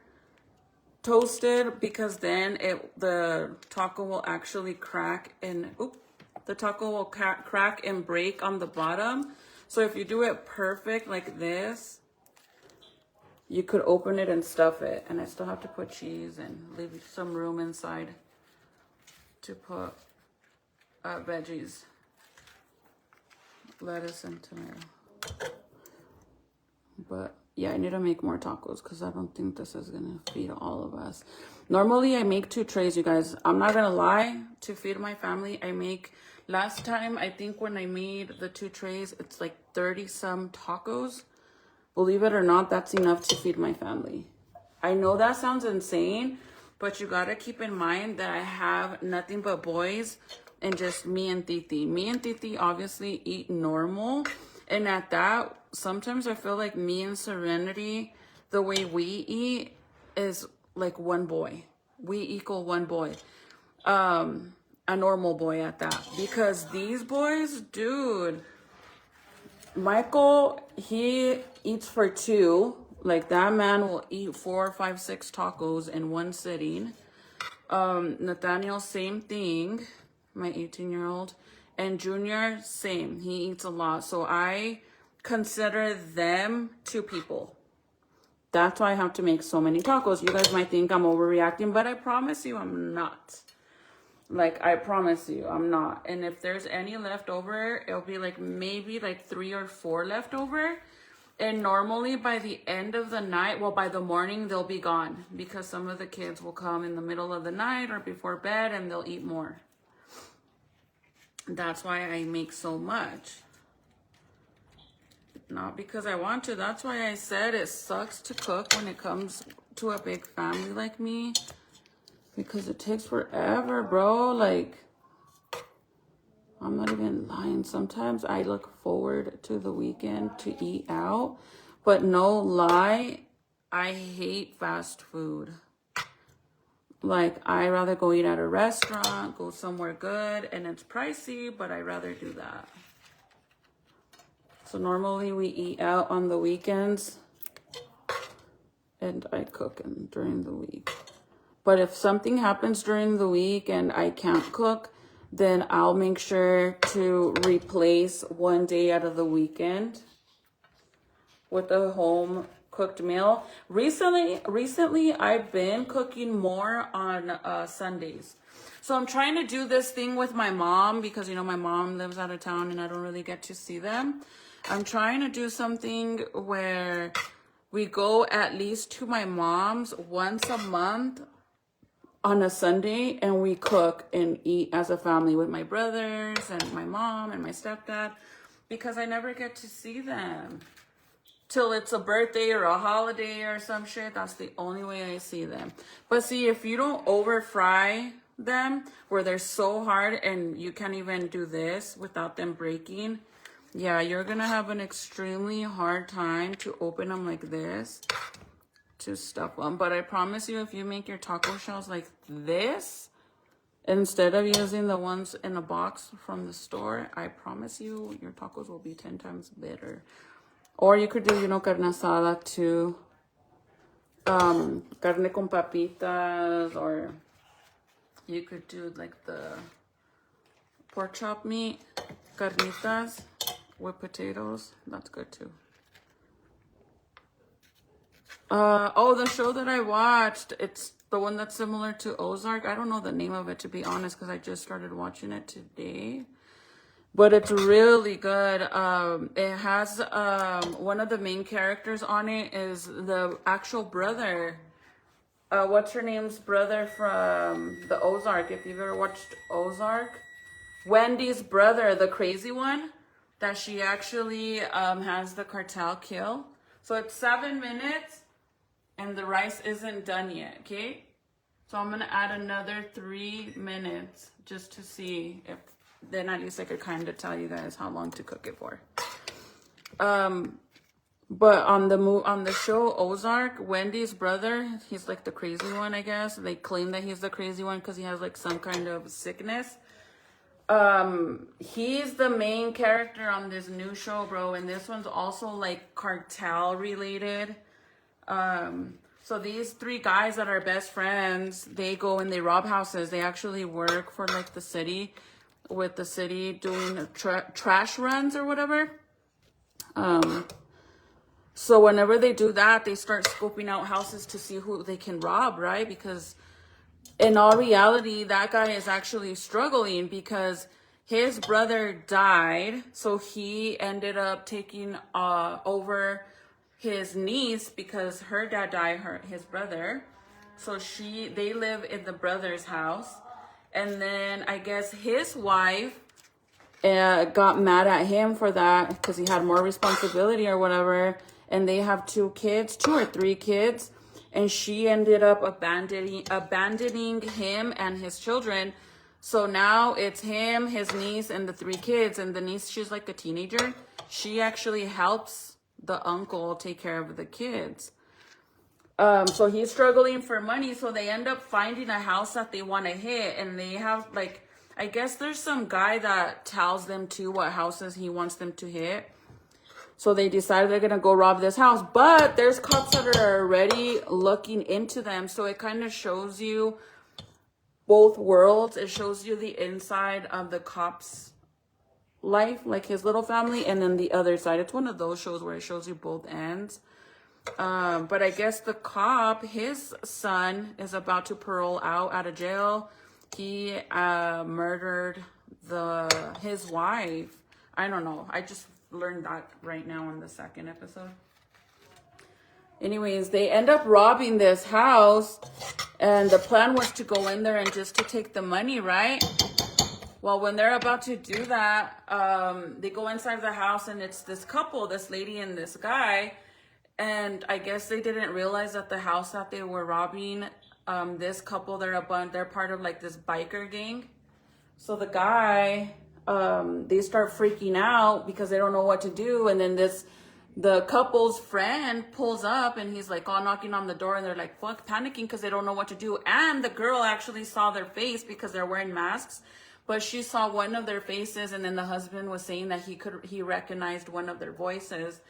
toasted, because then the taco will actually crack and crack and break on the bottom. So if you do it perfect like this, you could open it and stuff it. And I still have to put cheese and leave some room inside to put veggies, lettuce and tomato. But yeah, I need to make more tacos because I don't think this is gonna feed all of us. Normally I make 2 trays, you guys. I'm not gonna lie, to feed my family. I make, last time I think when I made the 2 trays, it's like 30 some tacos. Believe it or not, that's enough to feed my family. I know that sounds insane, but you gotta keep in mind that I have nothing but boys and just me and Titi. Me and Titi obviously eat normal. And at that, sometimes I feel like me and Serenity, the way we eat is like one boy. We equal one boy. A normal boy at that. Because these boys, dude, Michael, he eats for 2. Like that man will eat 4, 5, 6 tacos in one sitting. Nathaniel, same thing. My 18-year-old. And Junior, same. He eats a lot. So I consider them 2 people. That's why I have to make so many tacos. You guys might think I'm overreacting, but I promise you I'm not. Like, I promise you I'm not. And if there's any left over, it'll be like maybe like 3 or 4 left over. And normally by the end of the night, well, by the morning, they'll be gone. Because some of the kids will come in the middle of the night or before bed and they'll eat more. That's why I make so much. Not because I want to. That's why I said it sucks to cook when it comes to a big family like me. Because it takes forever, bro. Like, I'm not even lying. Sometimes I look forward to the weekend to eat out. But no lie, I hate fast food. Like, I'd rather go eat at a restaurant, go somewhere good, and it's pricey, but I'd rather do that. So normally we eat out on the weekends, and I cook during the week. But if something happens during the week and I can't cook, then I'll make sure to replace one day out of the weekend with a home cooked meal. Recently I've been cooking more on Sundays. So I'm trying to do this thing with my mom because, you know, my mom lives out of town and I don't really get to see them. I'm trying to do something where we go at least to my mom's once a month on a Sunday and we cook and eat as a family with my brothers and my mom and my stepdad because I never get to see them. Till it's a birthday or a holiday or some shit. That's the only way I see them. But see, if you don't over fry them where they're so hard and you can't even do this without them breaking, yeah, you're gonna have an extremely hard time to open them like this to stuff them. But I promise you, if you make your taco shells like this instead of using the ones in a box from the store, I promise you your tacos will be 10 times better. Or you could do, you know, carne asada too. Carne con papitas. Or you could do like the pork chop meat. Carnitas with potatoes. That's good too. Oh, the show that I watched. It's the one that's similar to Ozark. I don't know the name of it, to be honest, because I just started watching it today. But it's really good. It has one of the main characters on it is the actual brother. What's her name's brother from the Ozark? If you've ever watched Ozark, Wendy's brother, the crazy one that she actually has the cartel kill. So it's 7 minutes, and the rice isn't done yet. Okay, so I'm gonna add another 3 minutes just to see if. Then at least I could kind of tell you guys how long to cook it for. But on the show Ozark, Wendy's brother, he's like the crazy one, I guess. They claim that he's the crazy one because he has like some kind of sickness. He's the main character on this new show, bro, and this one's also like cartel related. So these 3 guys that are best friends, they go and they rob houses. They actually work for like the city. With the city doing trash runs or whatever. So whenever they do that, they start scoping out houses to see who they can rob, right? Because in all reality, that guy is actually struggling because his brother died. So he ended up taking over his niece because her dad died, his brother. So they live in the brother's house. And then I guess his wife got mad at him for that because he had more responsibility or whatever. And they have 2 or 3 kids. And she ended up abandoning him and his children. So now it's him, his niece, and the 3 kids. And the niece, she's like a teenager. She actually helps the uncle take care of the kids. So he's struggling for money. So they end up finding a house that they want to hit. And they have like, I guess there's some guy that tells them to what houses he wants them to hit. So they decided they're going to go rob this house. But there's cops that are already looking into them. So it kind of shows you both worlds. It shows you the inside of the cop's life, like his little family. And then the other side. It's one of those shows where it shows you both ends. But I guess the cop, his son, is about to parole out of jail. He murdered his wife. I don't know. I just learned that right now in the 2nd episode. Anyways, they end up robbing this house, and the plan was to go in there and just to take the money, right? Well, when they're about to do that, they go inside the house, and it's this couple, this lady and this guy, and I guess they didn't realize that the house that they were robbing, this couple, they're part of like this biker gang. So the guy, they start freaking out because they don't know what to do. And then the couple's friend pulls up and he's like all knocking on the door, and they're like panicking because they don't know what to do. And the girl actually saw their face because they're wearing masks, but she saw one of their faces. And then the husband was saying that he recognized one of their voices.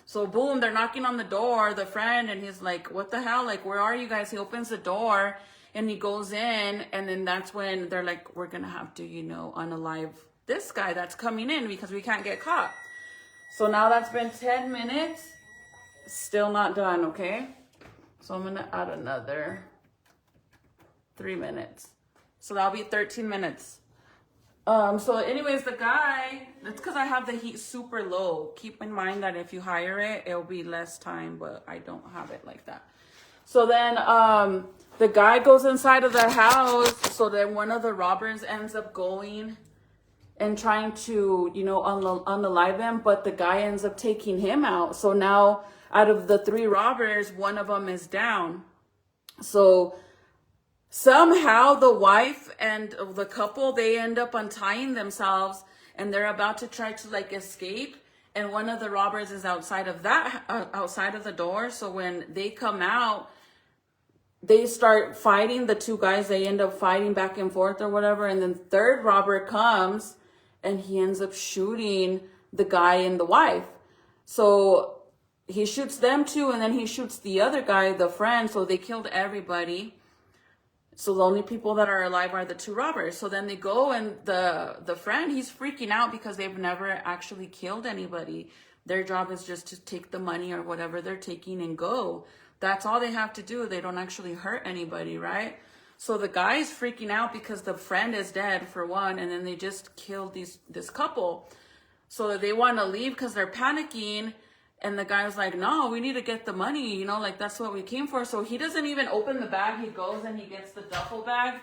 So boom, they're knocking on the door, the friend, and he's like, what the hell? Like, where are you guys? He opens the door and he goes in, and then that's when they're like, we're going to have to, unalive this guy that's coming in because we can't get caught. So now that's been 10 minutes. Still not done, okay? So I'm going to add another 3 minutes. So that'll be 13 minutes. So anyways, the guy, it's because I have the heat super low. Keep in mind that if you hire it, it'll be less time, but I don't have it like that. So then the guy goes inside of the house. So then one of the robbers ends up going and trying to, unalive him, but the guy ends up taking him out. So now out of the 3 robbers, one of them is down. So somehow the wife and the couple, they end up untying themselves, and they're about to try to like escape. And one of the robbers is outside of the door. So when they come out, they start fighting. The 2 guys, they end up fighting back and forth or whatever. And then 3rd robber comes and he ends up shooting the guy and the wife. So he shoots them too. And then he shoots the other guy, the friend. So they killed everybody. So the only people that are alive are the 2 robbers. So then they go, and the friend, he's freaking out because they've never actually killed anybody. Their job is just to take the money or whatever they're taking and go. That's all they have to do. They don't actually hurt anybody, right? So the guy's freaking out because the friend is dead, for one, and then they just killed this couple. So they want to leave because they're panicking. And the guy's like, no, we need to get the money, like that's what we came for. So he doesn't even open the bag. He goes and he gets the duffel bag,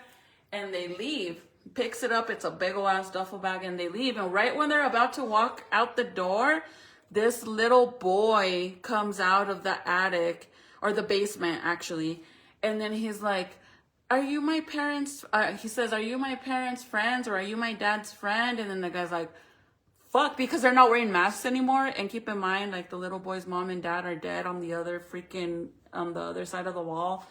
and they leave. Picks it up. It's a big ol' ass duffel bag, and they leave. And right when they're about to walk out the door, this little boy comes out of the attic, or the basement actually. And then he's like, are you my parents? He says, are you my parents' friends, or are you my dad's friend? And then the guy's like, fuck, because they're not wearing masks anymore. And keep in mind, like, the little boy's mom and dad are dead on the other side of the wall.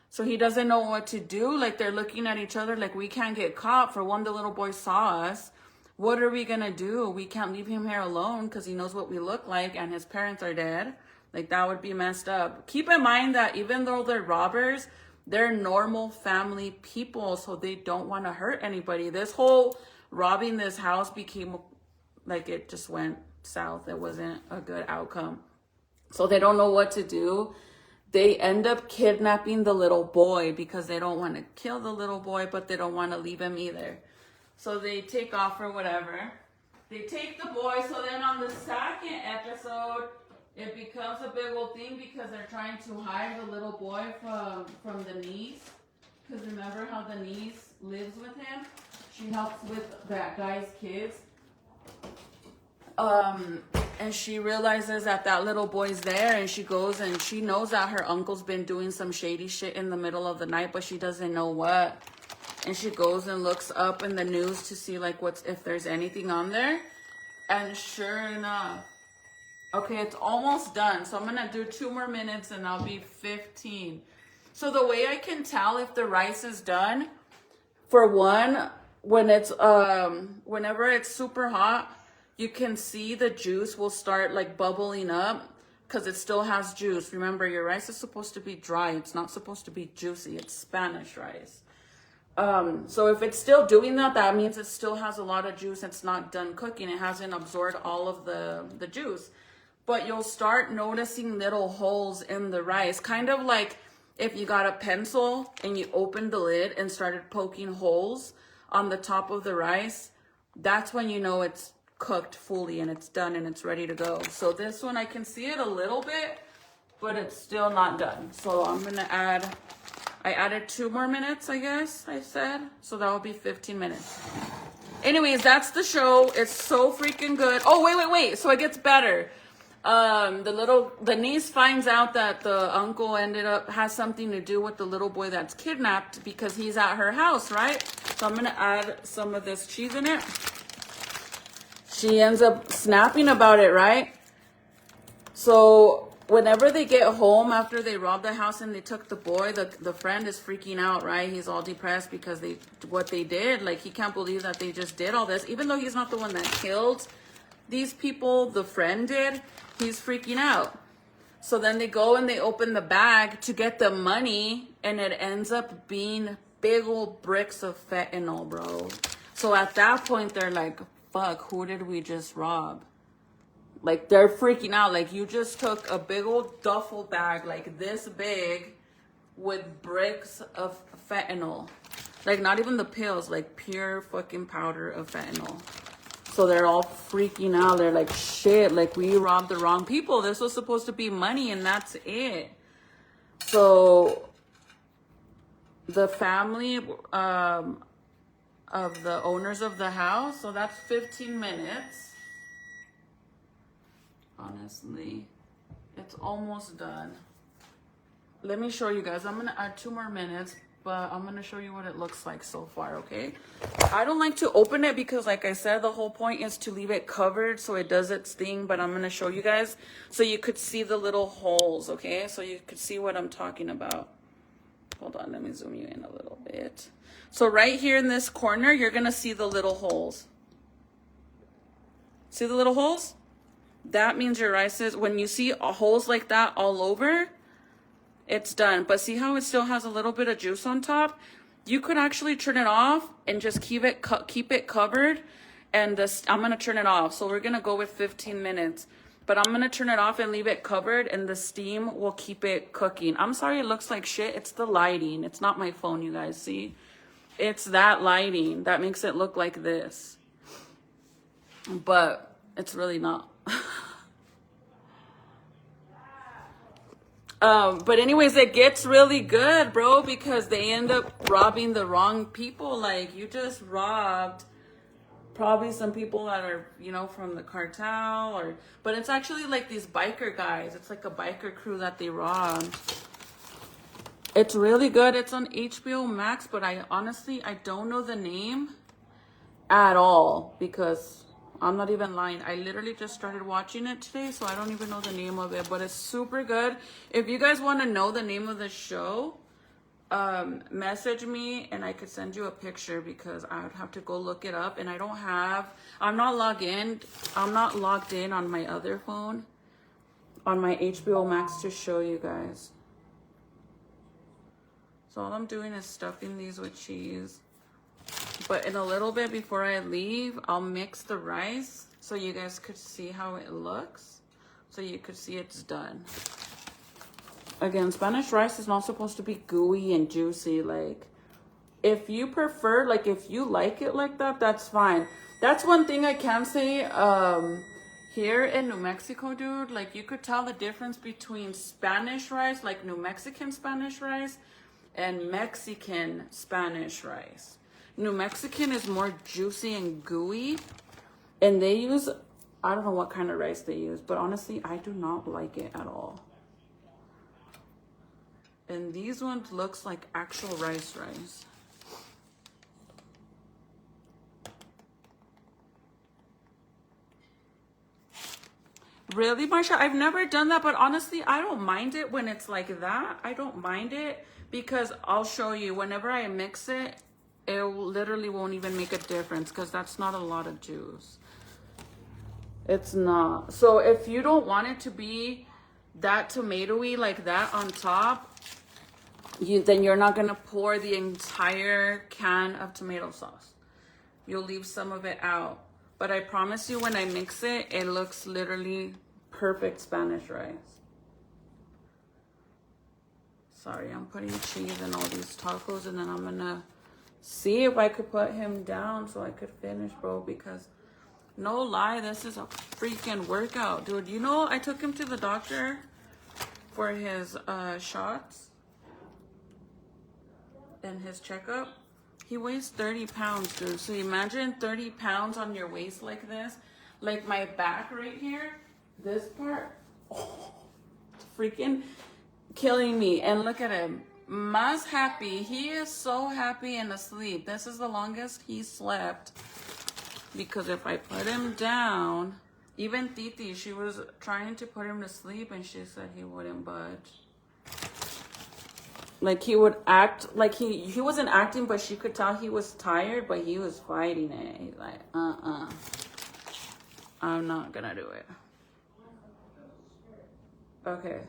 So he doesn't know what to do. Like, they're looking at each other like, we can't get caught. For one, the little boy saw us. What are we gonna do? We can't leave him here alone because he knows what we look like, and his parents are dead. Like, that would be messed up. Keep in mind that even though they're robbers, they're normal family people, so they don't want to hurt anybody. This whole robbing this house became like, it just went south. It wasn't a good outcome. So they don't know what to do. They end up kidnapping the little boy because they don't want to kill the little boy, but they don't want to leave him either. So they take off or whatever. They take the boy. So then on the second episode, it becomes a big old thing because they're trying to hide the little boy from the niece. Because remember how the niece lives with him? She helps with that guy's kids. And she realizes that that little boy's there, and she goes and she knows that her uncle's been doing some shady shit in the middle of the night, but she doesn't know what. And she goes and looks up in the news to see like if there's anything on there. And sure enough, okay, it's almost done. So I'm gonna do 2 more minutes and I'll be 15. So the way I can tell if the rice is done, for one, when it's whenever it's super hot, you can see the juice will start like bubbling up because it still has juice. Remember, your rice is supposed to be dry. It's not supposed to be juicy. It's Spanish rice. So if it's still doing that, that means it still has a lot of juice. It's not done cooking. It hasn't absorbed all of the juice. But you'll start noticing little holes in the rice. Kind of like if you got a pencil and you opened the lid and started poking holes on the top of the rice. That's when you know it's cooked fully and it's done and it's ready to go. So this one I can see it a little bit, but it's still not done. So I'm gonna I added 2 more minutes, I guess I said. So that will be 15 minutes. Anyways, that's the show. It's so freaking good. Oh, wait. So it gets better. The niece finds out that the uncle has something to do with the little boy that's kidnapped because he's at her house, right? So I'm gonna add some of this cheese in it. She ends up snapping about it, right? So whenever they get home after they robbed the house and they took the boy, the friend is freaking out, right? He's all depressed because what they did. Like, he can't believe that they just did all this. Even though he's not the one that killed these people, the friend did. He's freaking out. So then they go and they open the bag to get the money, and it ends up being big old bricks of fentanyl, bro. So at that point, they're like, fuck, who did we just rob? Like, they're freaking out. Like, you just took a big old duffel bag like this big with bricks of fentanyl. Like, not even the pills, like pure fucking powder of fentanyl. So they're all freaking out. They're like, shit, like, we robbed the wrong people. This was supposed to be money and that's it. So the family of the owners of the house, so that's 15 minutes. Honestly, it's almost done. Let me show you guys. I'm gonna add 2 more minutes, but I'm gonna show you what it looks like so far, okay? I don't like to open it because, like I said, the whole point is to leave it covered so it does its thing, but I'm gonna show you guys so you could see the little holes, okay? So you could see what I'm talking about. Hold on, let me zoom you in a little bit. So right here in this corner, you're gonna see the little holes. See the little holes? That means your rice is, when you see holes like that all over, it's done. But see how it still has a little bit of juice on top? You could actually turn it off and just keep it covered. And I'm going to turn it off. So we're going to go with 15 minutes. But I'm going to turn it off and leave it covered, and the steam will keep it cooking. I'm sorry it looks like shit. It's the lighting. It's not my phone, you guys. See? It's that lighting that makes it look like this. But it's really not. But anyways, it gets really good, bro, because they end up robbing the wrong people. Like, you just robbed probably some people that are, you know, from the cartel, but it's actually like these biker guys. It's like a biker crew that they robbed. It's really good. It's on HBO Max, but I don't know the name at all because I'm not even lying. I literally just started watching it today, so I don't even know the name of it, but it's super good. If you guys want to know the name of the show, message me and I could send you a picture because I would have to go look it up, and I'm not logged in on my other phone, on my HBO Max to show you guys. So all I'm doing is stuffing these with cheese. But in a little bit before I leave, I'll mix the rice so you guys could see how it looks. so you could see it's done. Again, Spanish rice is not supposed to be gooey and juicy. Like, if you prefer, like, if you like it like that, that's fine. That's one thing I can say. Here in New Mexico, dude, like, you could tell the difference between Spanish rice, like New Mexican Spanish rice, and Mexican Spanish rice. New Mexican is more juicy and gooey, and they use, I don't know what kind of rice they use, but honestly, I do not like it at all. And these ones looks like actual rice. Really, Marsha? I've never done that, but honestly, I don't mind it when it's like that. I don't mind it because I'll show you. Whenever I mix it, it literally won't even make a difference because that's not a lot of juice. It's not. So if you don't want it to be that tomatoey like that on top, then you're not going to pour the entire can of tomato sauce. You'll leave some of it out. But I promise you, when I mix it, it looks literally perfect Spanish rice. Sorry, I'm putting cheese in all these tacos, and then I'm gonna see if I could put him down so I could finish, bro, because no lie, this is a freaking workout, dude. You know, I took him to the doctor for his shots and his checkup. He weighs 30 pounds, dude. So imagine 30 pounds on your waist like this. Like my back right here, this part, it's freaking killing me. And look at him. Más happy. He is so happy and asleep. This is the longest he slept. Because if I put him down, even Titi, she was trying to put him to sleep and she said he wouldn't budge. Like, he would act like he wasn't acting, but she could tell he was tired, but he was fighting it. He's like, I'm not gonna do it. Okay.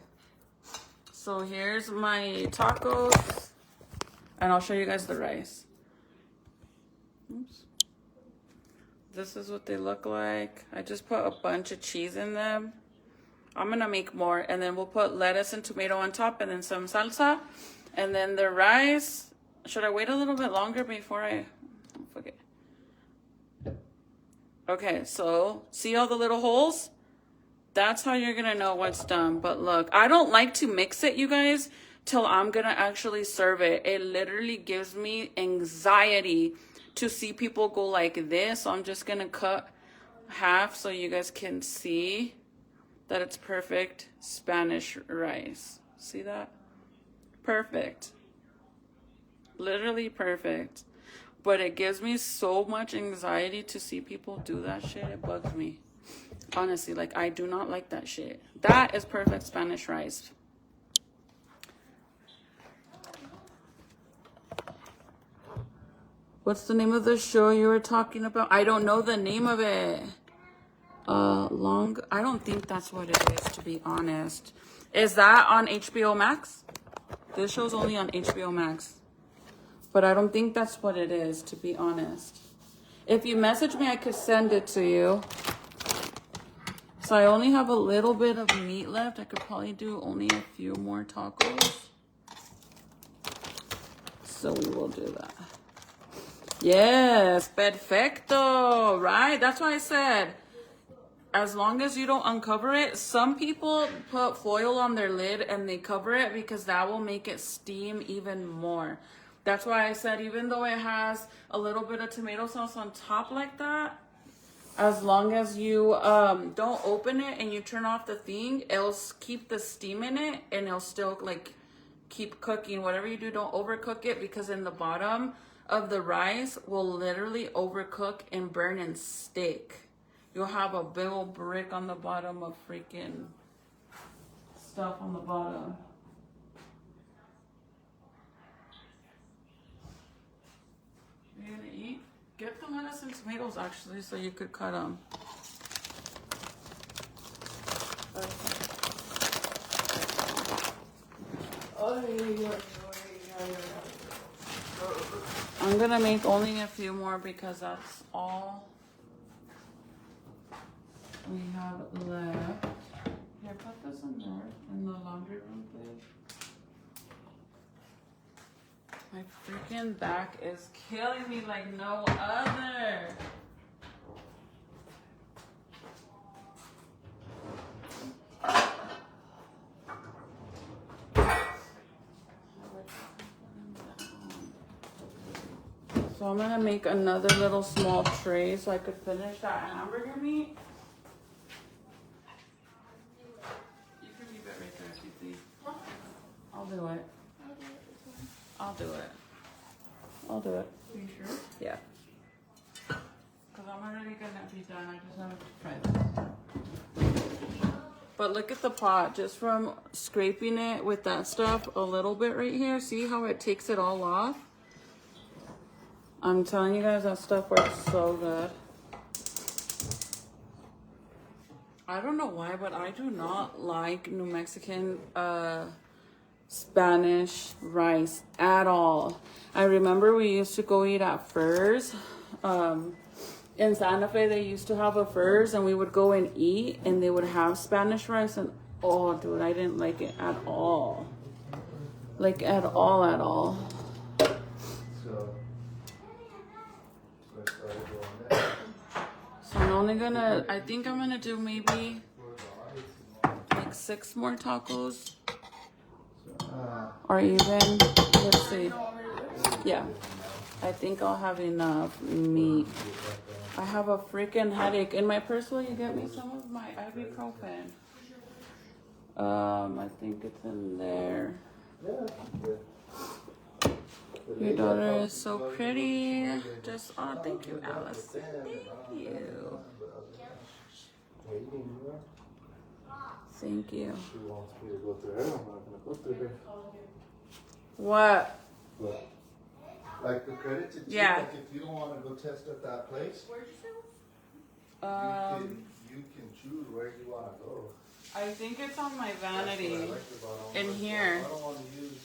So here's my tacos, and I'll show you guys the rice. Oops. This is what they look like. I just put a bunch of cheese in them. I'm gonna make more, and then we'll put lettuce and tomato on top, and then some salsa. And then the rice, should I wait a little bit longer before I forget? Okay, so see all the little holes? That's how you're gonna know what's done. But look, I don't like to mix it, you guys, till I'm gonna actually serve it. It literally gives me anxiety to see people go like this. So I'm just gonna cut half so you guys can see that it's perfect Spanish rice. See that? Perfect. Literally perfect. But it gives me so much anxiety to see people do that shit. It bugs me. Honestly, like, I do not like that shit. That is perfect Spanish rice. What's the name of the show you were talking about? I don't know the name of it. I don't think that's what it is, to be honest. Is that on HBO Max? This show's only on HBO Max. But I don't think that's what it is, to be honest. If you message me, I could send it to you. So I only have a little bit of meat left. I could probably do only a few more tacos. So we will do that. Yes, perfecto, right? That's why I said, as long as you don't uncover it. Some people put foil on their lid and they cover it because that will make it steam even more. That's why I said, even though it has a little bit of tomato sauce on top like that, as long as you don't open it and you turn off the thing, it'll keep the steam in it and it'll still like keep cooking. Whatever you do, don't overcook it, because in the bottom of the rice will literally overcook and burn and stick. You'll have a big old brick on the bottom of freaking stuff on the bottom. You gonna eat? Get the lettuce and tomatoes, actually, so you could cut them. I'm gonna make only a few more because that's all we have left. Yeah, put this in there, in the laundry room, please. My freaking back is killing me like no other. So I'm gonna make another little small tray so I could finish that hamburger meat. You can leave it right there if you please. I'll do it. I'll do it. I'll do it. Are you sure? Yeah. Because I'm already gonna be done. I just have to try this. But look at the pot. Just from scraping it with that stuff a little bit right here. See how it takes it all off? I'm telling you guys, that stuff works so good. I don't know why, but I do not like New Mexican Spanish rice at all. I remember we used to go eat at Furs. In Santa Fe, they used to have a Furs, and we would go and eat, and they would have Spanish rice, and oh, dude, I didn't like it at all. Like, at all, at all. So I started doing that. So I'm only gonna, I think I'm gonna do maybe like 6 more tacos. Or even, let's see. Yeah, I think I'll have enough meat. I have a freaking headache. In my purse, will you get me some of my ibuprofen? I think it's in there. Your daughter is so pretty. Just, oh, thank you, Alice. Thank you. Thank you. She wants me to go through her. I'm not gonna go through her. What? But like the credit to check, Yeah. like if you don't want to go test at that place, you can choose where you want to go. I think it's on my vanity. That's what I liked about them. In here. I don't want to use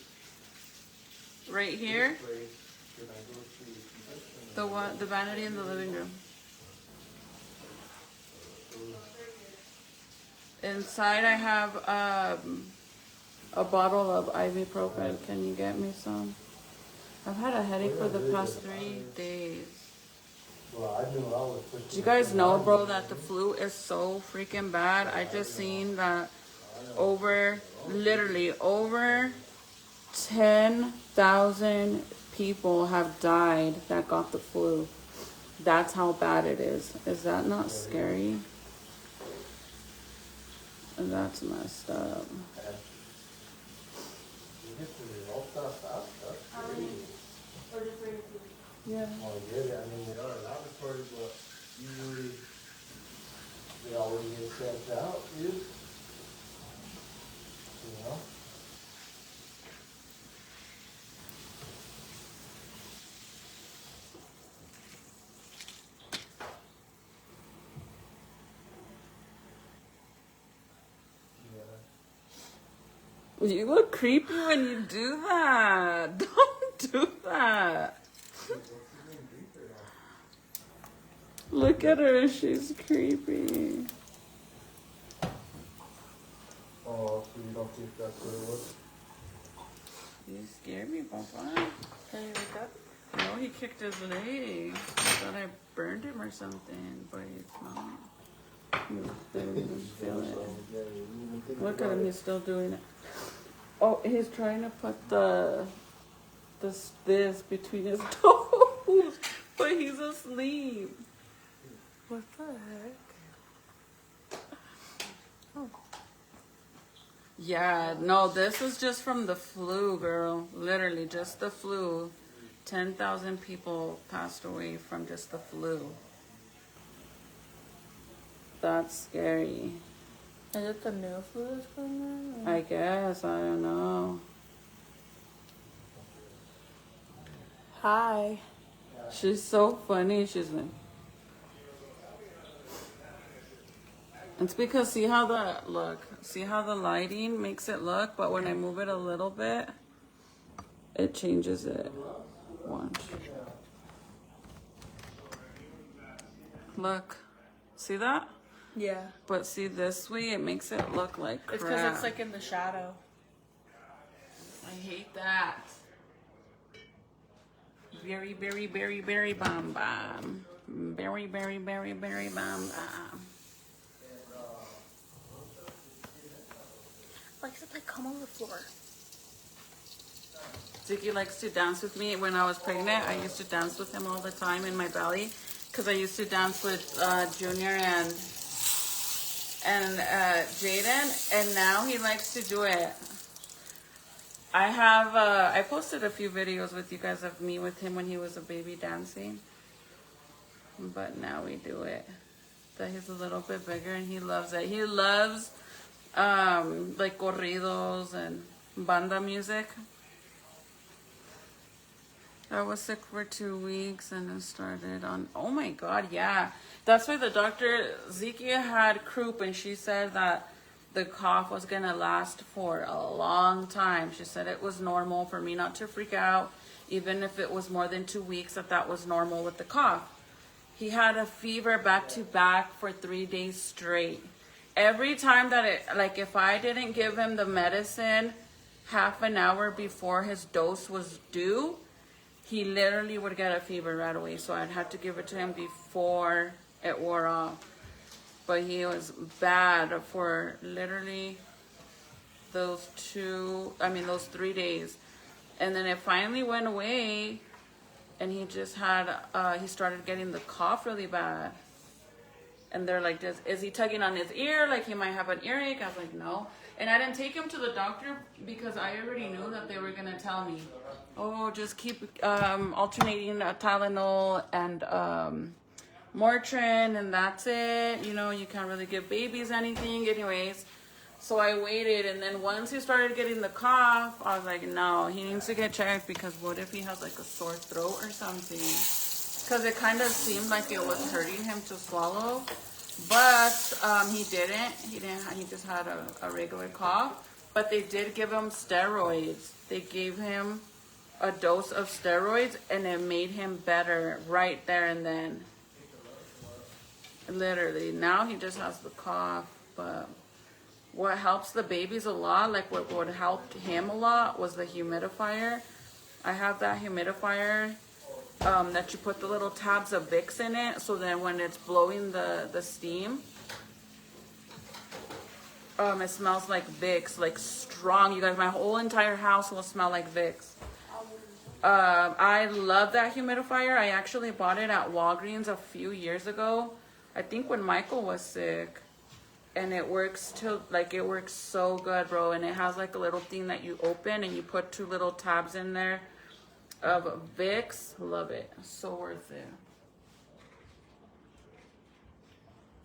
Right here? this place. Can I go to this The one, the vanity in the living room. Inside I have a bottle of ibuprofen. Can you get me some? I've had a headache for the past 3 days. Well, I knew I was pushing. Do you guys know, bro, that the flu is so freaking bad? I just seen that literally over 10,000 people have died that got the flu. That's how bad it is. Is that not scary? And that's messed up. Yeah. Oh, yeah, I mean, they are laboratories, but usually they always get sent out, dude. You know? You look creepy when you do that. Don't do that. Look at her, she's creepy. Oh, so you don't think that's what it was? You scared me, Papa. Can you wake up? No, he kicked his leg. I thought I burned him or something, but it's not. He didn't even feel it. Look at him, he's still doing it. Oh, he's trying to put this between his toes, but he's asleep. What the heck? Oh. Yeah, no, this is just from the flu, girl. Literally, just the flu. 10,000 people passed away from just the flu. That's scary. Is it the new flu that's going on? I guess, I don't know. Hi. She's so funny. She's like, it's because see how the lighting makes it look, but when I move it a little bit, it changes it. Watch. Look, see that? Yeah. But see, this way it makes it look like crap. It's because it's like in the shadow. I hate that. Very, very, very, very bomb bomb. Very, very, very, very bomb bomb. Like, come on the floor. Ziggy likes to dance with me. When I was pregnant, I used to dance with him all the time in my belly. Because I used to dance with Junior and Jaden. And now he likes to do it. I posted a few videos with you guys of me with him when he was a baby dancing. But now we do it. That he's a little bit bigger and he loves it. He loves like corridos and banda music. I was sick for 2 weeks and it started on, oh my God, yeah. That's why the doctor, Zekia had croup and she said that the cough was gonna last for a long time. She said it was normal for me not to freak out, even if it was more than 2 weeks, that was normal with the cough. He had a fever back to back for 3 days straight. Every time that if I didn't give him the medicine half an hour before his dose was due, he literally would get a fever right away. So I'd have to give it to him before it wore off. But he was bad for literally those 3 days. And then it finally went away and he just had, he started getting the cough really bad. And they're like, is he tugging on his ear? Like he might have an earache? I was like, no. And I didn't take him to the doctor because I already knew that they were going to tell me, oh, just keep alternating Tylenol and Motrin and that's it. You know, you can't really give babies anything. Anyways, so I waited. And then once he started getting the cough, I was like, no, he needs to get checked because what if he has like a sore throat or something? Because it kind of seemed like it was hurting him to swallow. But he didn't. He just had a regular cough. But they did give him steroids. They gave him a dose of steroids and it made him better right there and then. Literally. Now he just has the cough. But what helps the babies a lot, like what helped him a lot, was the humidifier. I have that humidifier. That you put the little tabs of Vicks in it, so then when it's blowing the steam, it smells like Vicks, like strong. You guys, my whole entire house will smell like Vicks. I love that humidifier. I actually bought it at Walgreens a few years ago. I think when Michael was sick, and it works it works so good, bro. And it has like a little thing that you open and you put 2 little tabs in there of Vicks. Love it. So worth it.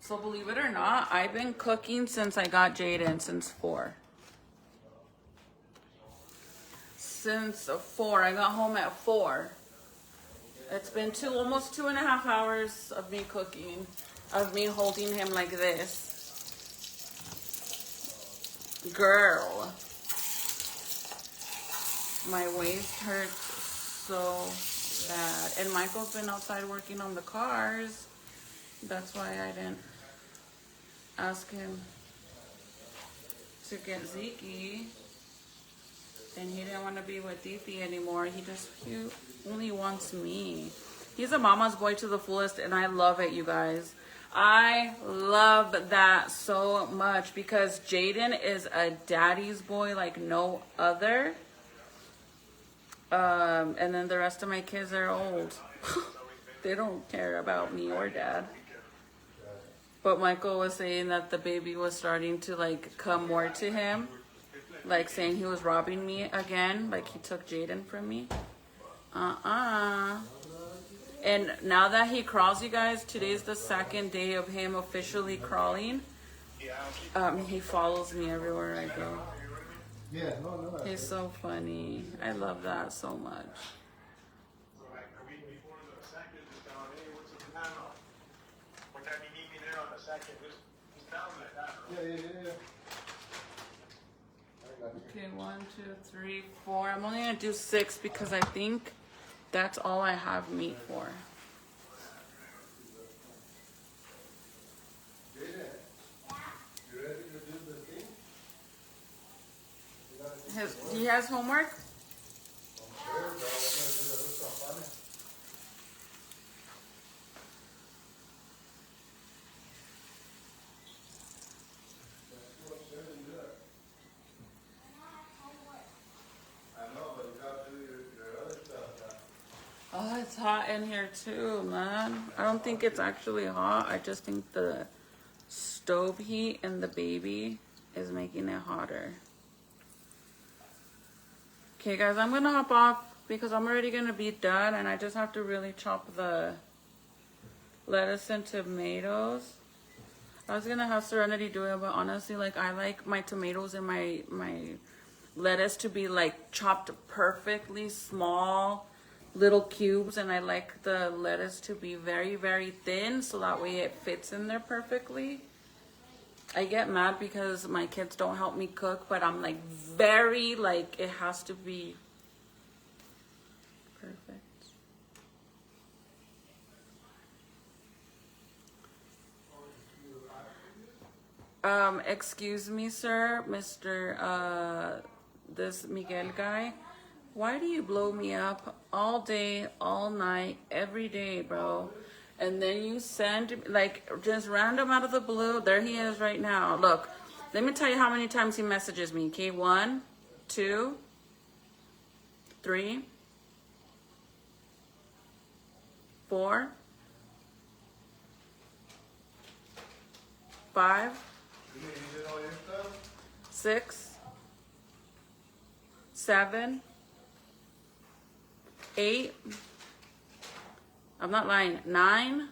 So believe it or not, I've been cooking since I got Jaden, since 4. Since 4. I got home at 4. It's been almost 2.5 hours of me cooking, of me holding him like this. Girl. My waist hurts so bad. And Michael's been outside working on the cars. That's why I didn't ask him to get Zeke. And he didn't want to be with Deepy anymore. He only wants me. He's a mama's boy to the fullest, and I love it, you guys. I love that so much because Jaden is a daddy's boy like no other. And then the rest of my kids are old. They don't care about me or dad. But Michael was saying that the baby was starting to like come more to him. Like saying he was robbing me again. Like he took Jaden from me. And now that he crawls, you guys, today's the 2nd day of him officially crawling. He follows me everywhere I go. Yeah, no. He's so funny. I love that so much. Yeah. Okay, 1, 2, 3, 4. I'm only gonna do 6 because I think that's all I have meat for. He has homework? Sure, bro. I'm gonna do that with some funny. Go upstairs and do that. I know, but you gotta do your other stuff. Oh, it's hot in here too, man. I don't think it's actually hot. I just think the stove heat and the baby is making it hotter. Okay, guys, I'm gonna hop off because I'm already gonna be done and I just have to really chop the lettuce and tomatoes. I was gonna have Serenity do it, but honestly, like, I like my tomatoes and my lettuce to be like chopped perfectly small little cubes, and I like the lettuce to be very, very thin so that way it fits in there perfectly. I get mad because my kids don't help me cook, but I'm like very, like, it has to be perfect. Excuse me, sir, Mr. This Miguel guy. Why do you blow me up all day, all night, every day, bro? And then you send, like, just random out of the blue. There he is right now. Look, let me tell you how many times he messages me. Okay, 1, 2, 3, 4, 5, You did all your stuff? 6, 7, 8. I'm not lying. 9.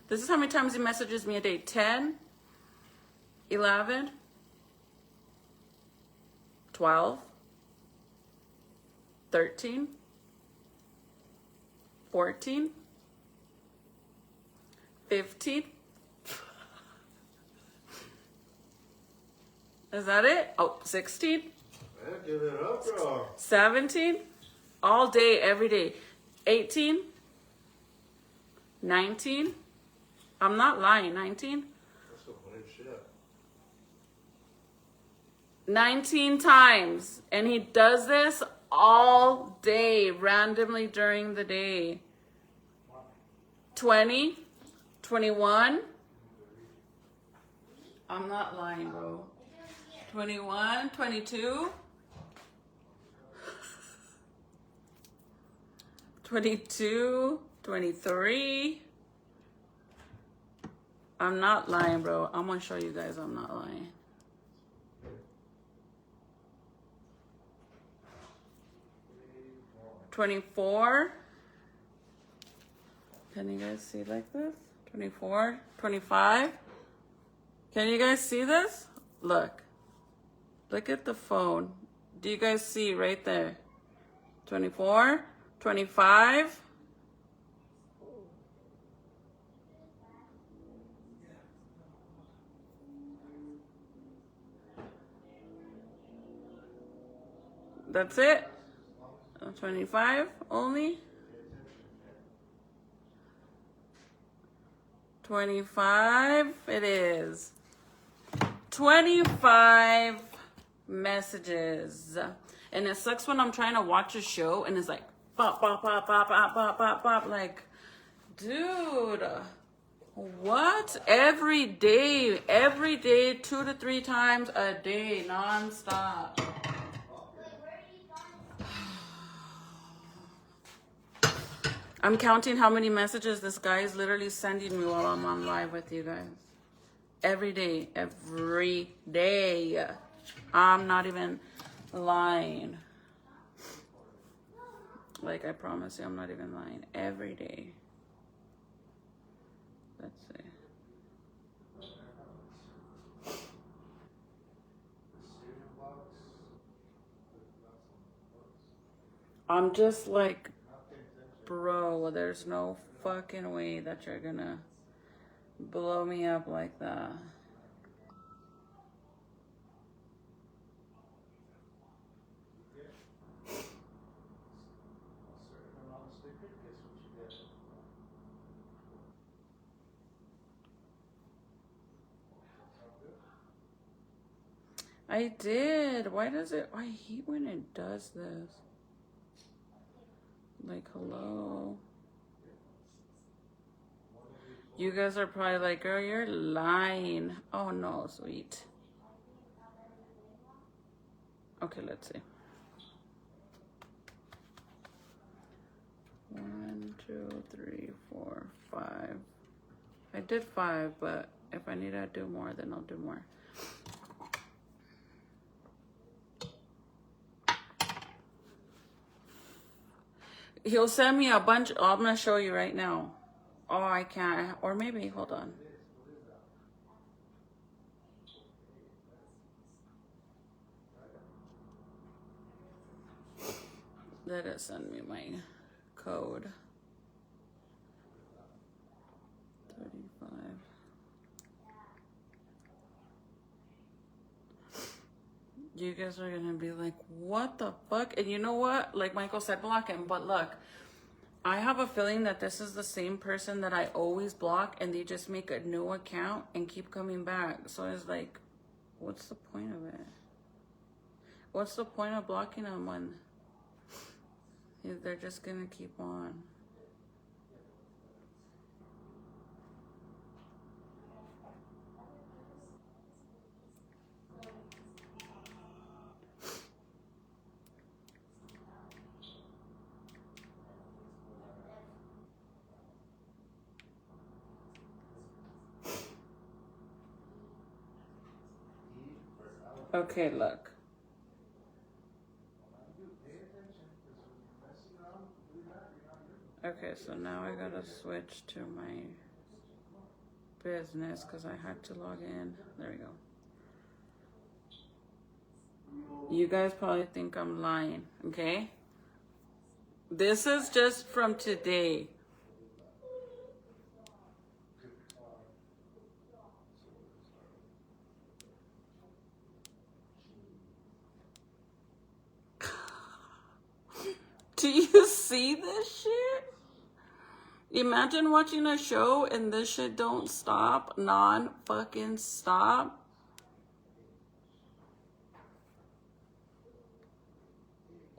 This is how many times he messages me a day. 10, 11, 12, 13, 14, 15. Is that it? Oh, 16, Man, give it up, bro. 17, all day, every day. 18, 19, I'm not lying, 19, That's some weird shit. 19 times. And he does this all day, randomly during the day. 20, 21, I'm not lying, bro. 21, 22, 22, 23. I'm not lying, bro. I'm gonna show you guys I'm not lying. 24. Can you guys see like this? 24, 25. Can you guys see this? Look. Look at the phone. Do you guys see right there? 24, 25. That's it? 25 only? 25 it is. 25 messages. And it sucks when I'm trying to watch a show and it's like pop, pop, pop, pop, pop, pop, pop, pop. Like, dude, what? Every day, 2 to 3 times a day, non-stop. I'm counting how many messages this guy is literally sending me while I'm on live with you guys. Every day. I'm not even lying. Like, I promise you, I'm not even lying. Every day. Let's see. I'm just like, bro, there's no fucking way that you're gonna blow me up like that. I did. Why does it? I hate when it does this. Like, hello. You guys are probably like, girl, you're lying. Oh no, sweet. Okay, let's see. 1, 2, 3, 4, 5. I did 5, but if I need to do more, then I'll do more. He'll send me a bunch. Oh, I'm gonna show you right now. Oh, I can't. Or maybe, hold on. Let it send me my code. 35. You guys are gonna be like, what the fuck? And you know what? Like Michael said, block him. But look, I have a feeling that this is the same person that I always block, and they just make a new account and keep coming back. So it's like, what's the point of it? What's the point of blocking them when they're just gonna keep on? Okay, look. Okay, so now I gotta switch to my business because I had to log in. There we go. You guys probably think I'm lying, okay? This is just from today. Do you see this shit? Imagine watching a show and this shit don't stop, non-fucking stop.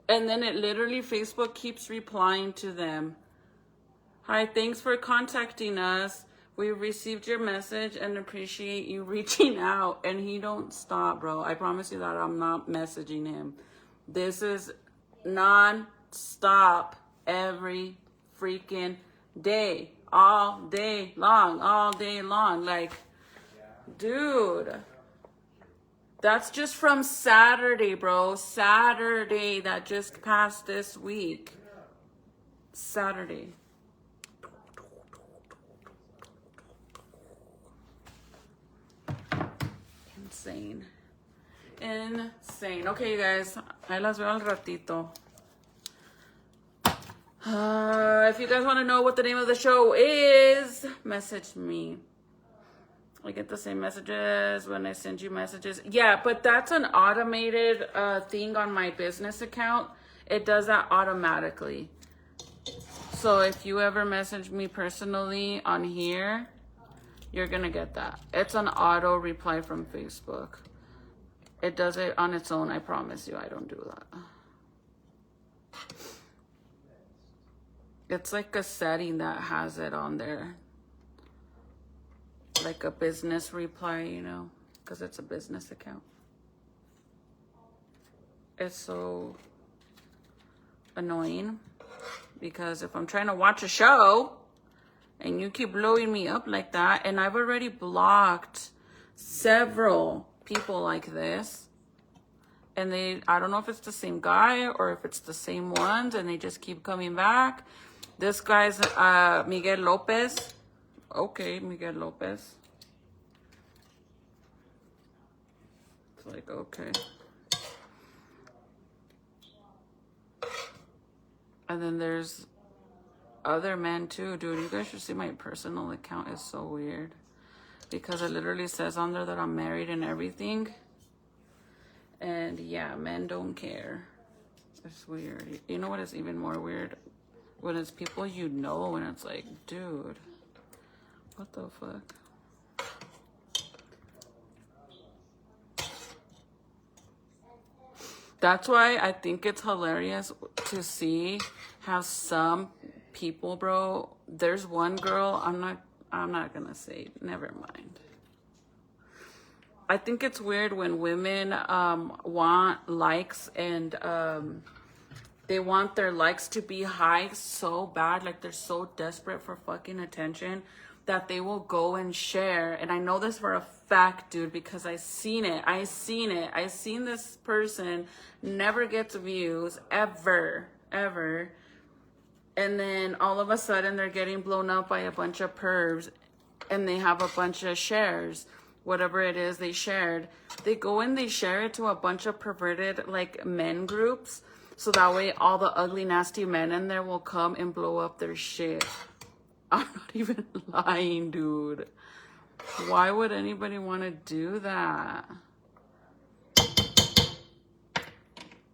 And then it literally, Facebook keeps replying to them. Hi, thanks for contacting us. We received your message and appreciate you reaching out. And he don't stop, bro. I promise you that I'm not messaging him. This is non-stop every freaking day. All day long. All day long. Like, dude. That's just from Saturday, bro. Saturday that just passed this week. Saturday. Insane. Insane. Okay, you guys. Ahí las veo al ratito. If you guys want to know what the name of the show is, message me. I get the same messages when I send you messages. Yeah, but that's an automated thing on my business account. It does that automatically. So if you ever message me personally on here, you're going to get that. It's an auto reply from Facebook. It does it on its own. I promise you, I don't do that. It's like a setting that has it on there. Like a business reply, you know, because it's a business account. It's so annoying because if I'm trying to watch a show and you keep blowing me up like that, and I've already blocked several people like this, and I don't know if it's the same guy or if it's the same ones, and they just keep coming back. This guy's Miguel Lopez. Okay, Miguel Lopez. It's like, okay. And then there's other men too. Dude, you guys should see my personal account. Is so weird. Because it literally says on there that I'm married and everything. And yeah, men don't care. It's weird. You know what is even more weird? When it's people you know and it's like, dude. What the fuck? That's why I think it's hilarious to see how some people, bro. There's one girl, I'm not gonna say, never mind. I think it's weird when women want likes and they want their likes to be high so bad, like they're so desperate for fucking attention that they will go and share. And I know this for a fact, dude, because I seen it. I seen this person never gets views ever. And then all of a sudden they're getting blown up by a bunch of pervs and they have a bunch of shares. Whatever it is they shared, they go and they share it to a bunch of perverted like men groups. So that way all the ugly, nasty men in there will come and blow up their shit. I'm not even lying, dude. Why would anybody want to do that?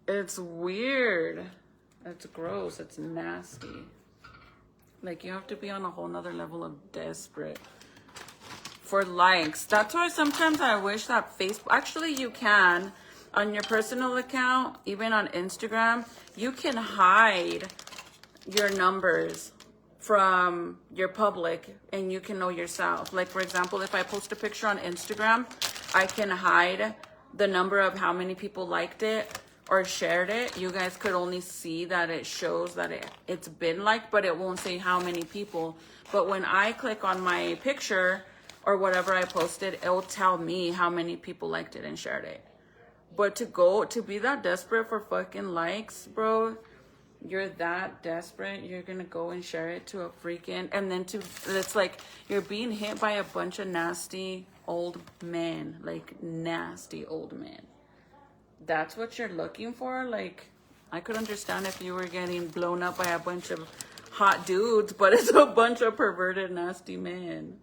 It's weird. It's gross. It's nasty. Like, you have to be on a whole nother level of desperate for likes. That's why sometimes I wish that Facebook... Actually, you can. On your personal account, even on Instagram, you can hide your numbers from your public and you can know yourself. Like, for example, if I post a picture on Instagram, I can hide the number of how many people liked it or shared it. You guys could only see that it shows that it's been liked, but it won't say how many people. But when I click on my picture or whatever I posted, it'll tell me how many people liked it and shared it. But to be that desperate for fucking likes, bro, you're that desperate, you're gonna go and share it to a freaking, and then it's like you're being hit by a bunch of nasty old men, like nasty old men. That's what you're looking for? Like, I could understand if you were getting blown up by a bunch of hot dudes, but it's a bunch of perverted, nasty men.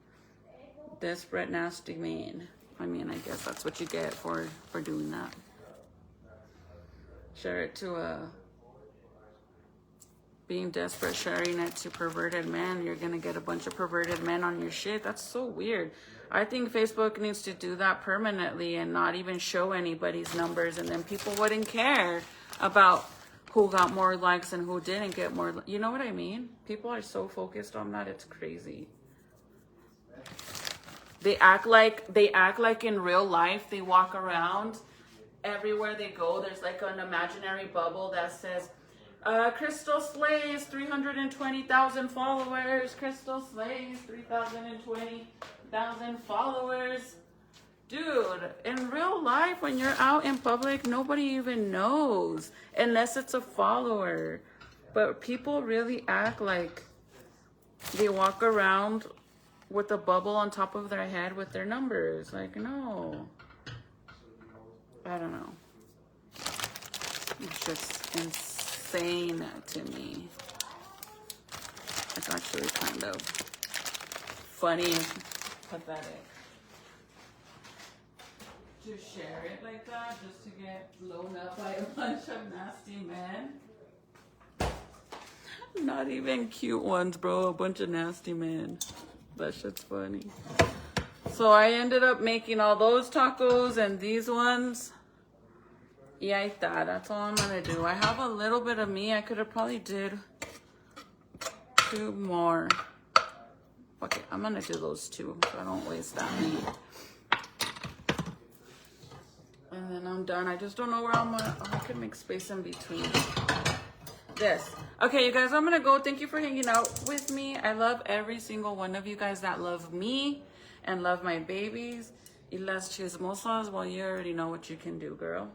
Desperate, nasty men. I mean, I guess that's what you get for doing that. Share it to being desperate, sharing it to perverted men. You're gonna get a bunch of perverted men on your shit. That's so weird. I think Facebook needs to do that permanently and not even show anybody's numbers, and then people wouldn't care about who got more likes and who didn't get more. You know what I mean? People are so focused on that, it's crazy. They act like in real life they walk around everywhere they go. There's like an imaginary bubble that says, Crystal Slayy'z 320,000 followers. Crystal Slayy'z 320,000 followers. Dude, in real life, when you're out in public, nobody even knows unless it's a follower. But people really act like they walk around with a bubble on top of their head with their numbers. Like, no. I don't know. It's just insane to me. It's actually kind of funny and pathetic to share it like that just to get blown up by a bunch of nasty men. Not even cute ones, bro. A bunch of nasty men. That shit's funny. So I ended up making all those tacos and these ones. Yeah, that's all I'm gonna do. I have a little bit of meat. I could have probably did 2 more. Okay, I'm gonna do those 2 so I don't waste that meat. And then I'm done. I just don't know where I'm gonna, I could make space in between this. Okay, you guys, I'm gonna go. Thank you for hanging out with me. I love every single one of you guys that love me and love my babies. Y las chismosas, well, you already know what you can do, girl.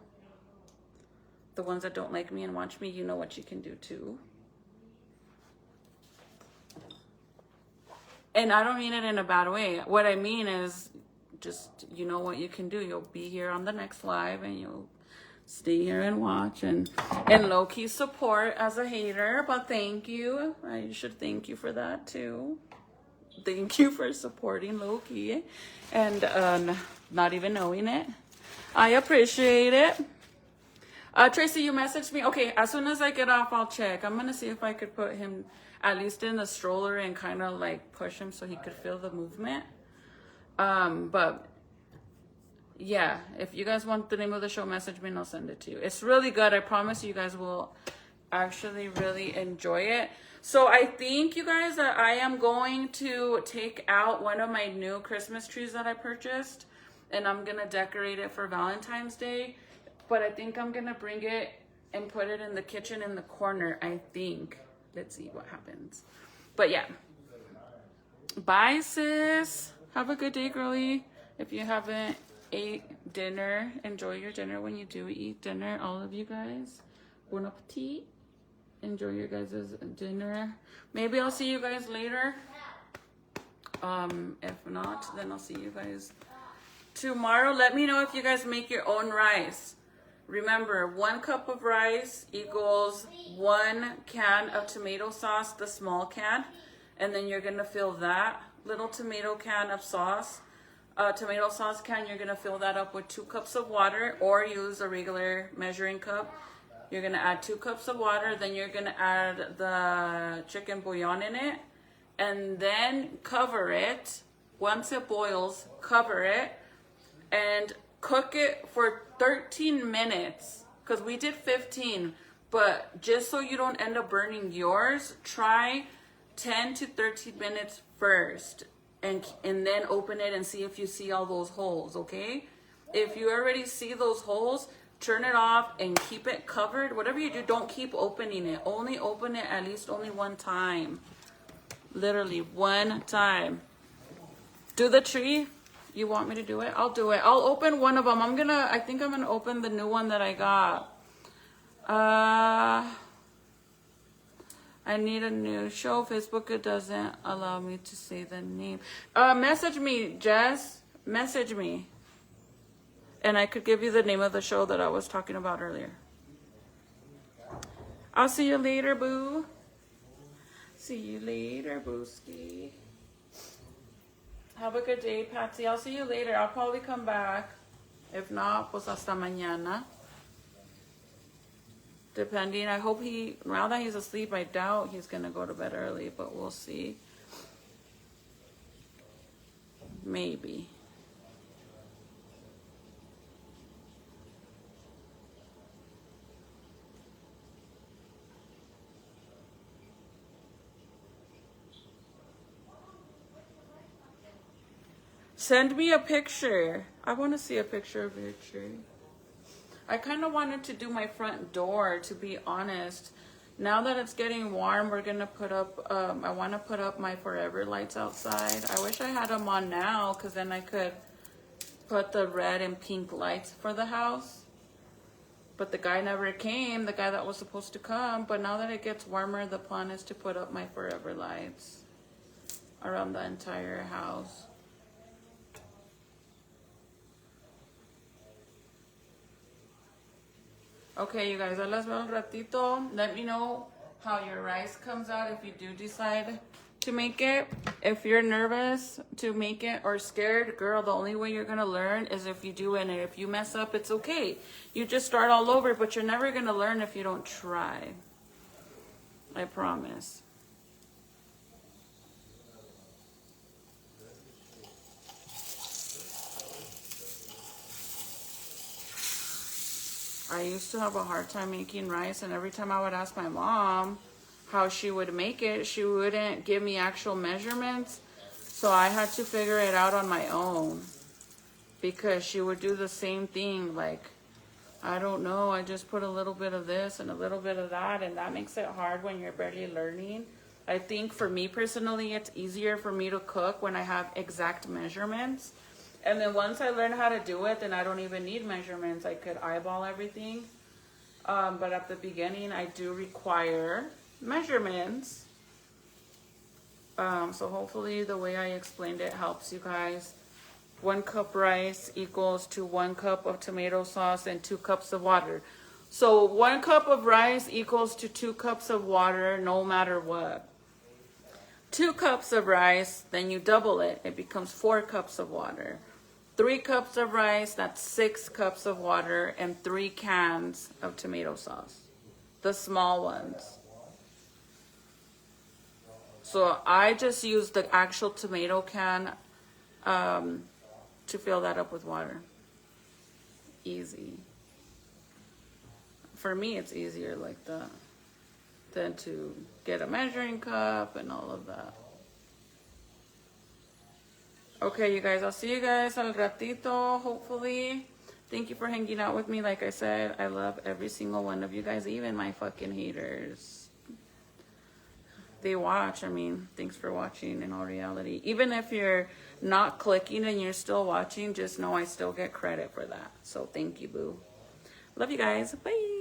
The ones that don't like me and watch me, you know what you can do too. And I don't mean it in a bad way. What I mean is just, you know what you can do. You'll be here on the next live and you'll stay here and watch and low-key support as a hater. But thank you. I should thank you for that too. Thank you for supporting low-key and not even knowing it. I appreciate it. Tracy, you messaged me. Okay, as soon as I get off, I'll check. I'm going to see if I could put him at least in the stroller and kind of like push him so he could feel the movement. But yeah, if you guys want the name of the show, message me and I'll send it to you. It's really good. I promise you guys will actually really enjoy it. So I think, you guys, that I am going to take out one of my new Christmas trees that I purchased, and I'm going to decorate it for Valentine's Day. But I think I'm going to bring it and put it in the kitchen in the corner, I think. Let's see what happens. But yeah. Bye, sis. Have a good day, girlie. If you haven't ate dinner, enjoy your dinner when you do eat dinner. All of you guys. Bon appetit. Enjoy your guys' dinner. Maybe I'll see you guys later. If not, then I'll see you guys tomorrow. Let me know if you guys make your own rice. Remember, 1 cup of rice equals 1 can of tomato sauce, the small can. And then you're going to fill that little tomato can of sauce, tomato sauce can, you're going to fill that up with 2 cups of water, or use a regular measuring cup. You're going to add 2 cups of water. Then you're going to add the chicken bouillon in it. And then cover it. Once it boils, cover it. And cook it for 13 minutes. Because we did 15. But just so you don't end up burning yours, try 10 to 13 minutes first. And then open it and see if you see all those holes, okay? If you already see those holes, turn it off and keep it covered. Whatever you do, don't keep opening it. Only open it at least only 1 time. Literally 1 time. Do the tree. You want me to do it? I'll do it. I'll open one of them. I think I'm gonna open the new one that I got. I need a new show. Facebook, it doesn't allow me to say the name. Message me, Jess. Message me. And I could give you the name of the show that I was talking about earlier. I'll see you later, boo. See you later, booski. Have a good day, Patsy. I'll see you later. I'll probably come back. If not, pues hasta mañana. Depending. I hope now that he's asleep, I doubt he's going to go to bed early, but we'll see. Maybe. Send me a picture. I want to see a picture of your tree. I kind of wanted to do my front door, to be honest. Now that it's getting warm, we're going to put up, I want to put up my forever lights outside. I wish I had them on now, because then I could put the red and pink lights for the house. But the guy never came, the guy that was supposed to come. But now that it gets warmer, the plan is to put up my forever lights around the entire house. Okay, you guys, I las veo un ratito. Let me know how your rice comes out if you do decide to make it. If you're nervous to make it or scared, girl, the only way you're going to learn is if you do it. And if you mess up, it's okay. You just start all over, but you're never going to learn if you don't try. I promise. I used to have a hard time making rice, and every time I would ask my mom how she would make it, she wouldn't give me actual measurements. So I had to figure it out on my own, because she would do the same thing. Like, I don't know, I just put a little bit of this and a little bit of that, and that makes it hard when you're barely learning. I think for me personally, it's easier for me to cook when I have exact measurements. And then once I learn how to do it, then I don't even need measurements. I could eyeball everything. But at the beginning, I do require measurements. So hopefully the way I explained it helps you guys. 1 cup rice equals to 1 cup of tomato sauce and 2 cups of water. So 1 cup of rice equals to 2 cups of water, no matter what. 2 cups of rice, then you double it. It becomes 4 cups of water. 3 cups of rice, that's 6 cups of water, and 3 cans of tomato sauce. The small ones. So I just use the actual tomato can to fill that up with water. easy. For me, it's easier like that than to get a measuring cup and all of that. Okay, you guys, I'll see you guys al ratito, hopefully. Thank you for hanging out with me. Like I said, I love every single one of you guys, even my fucking haters. They watch. I mean, thanks for watching in all reality. Even if you're not clicking and you're still watching, just know I still get credit for that. So thank you, boo. Love you guys. Bye.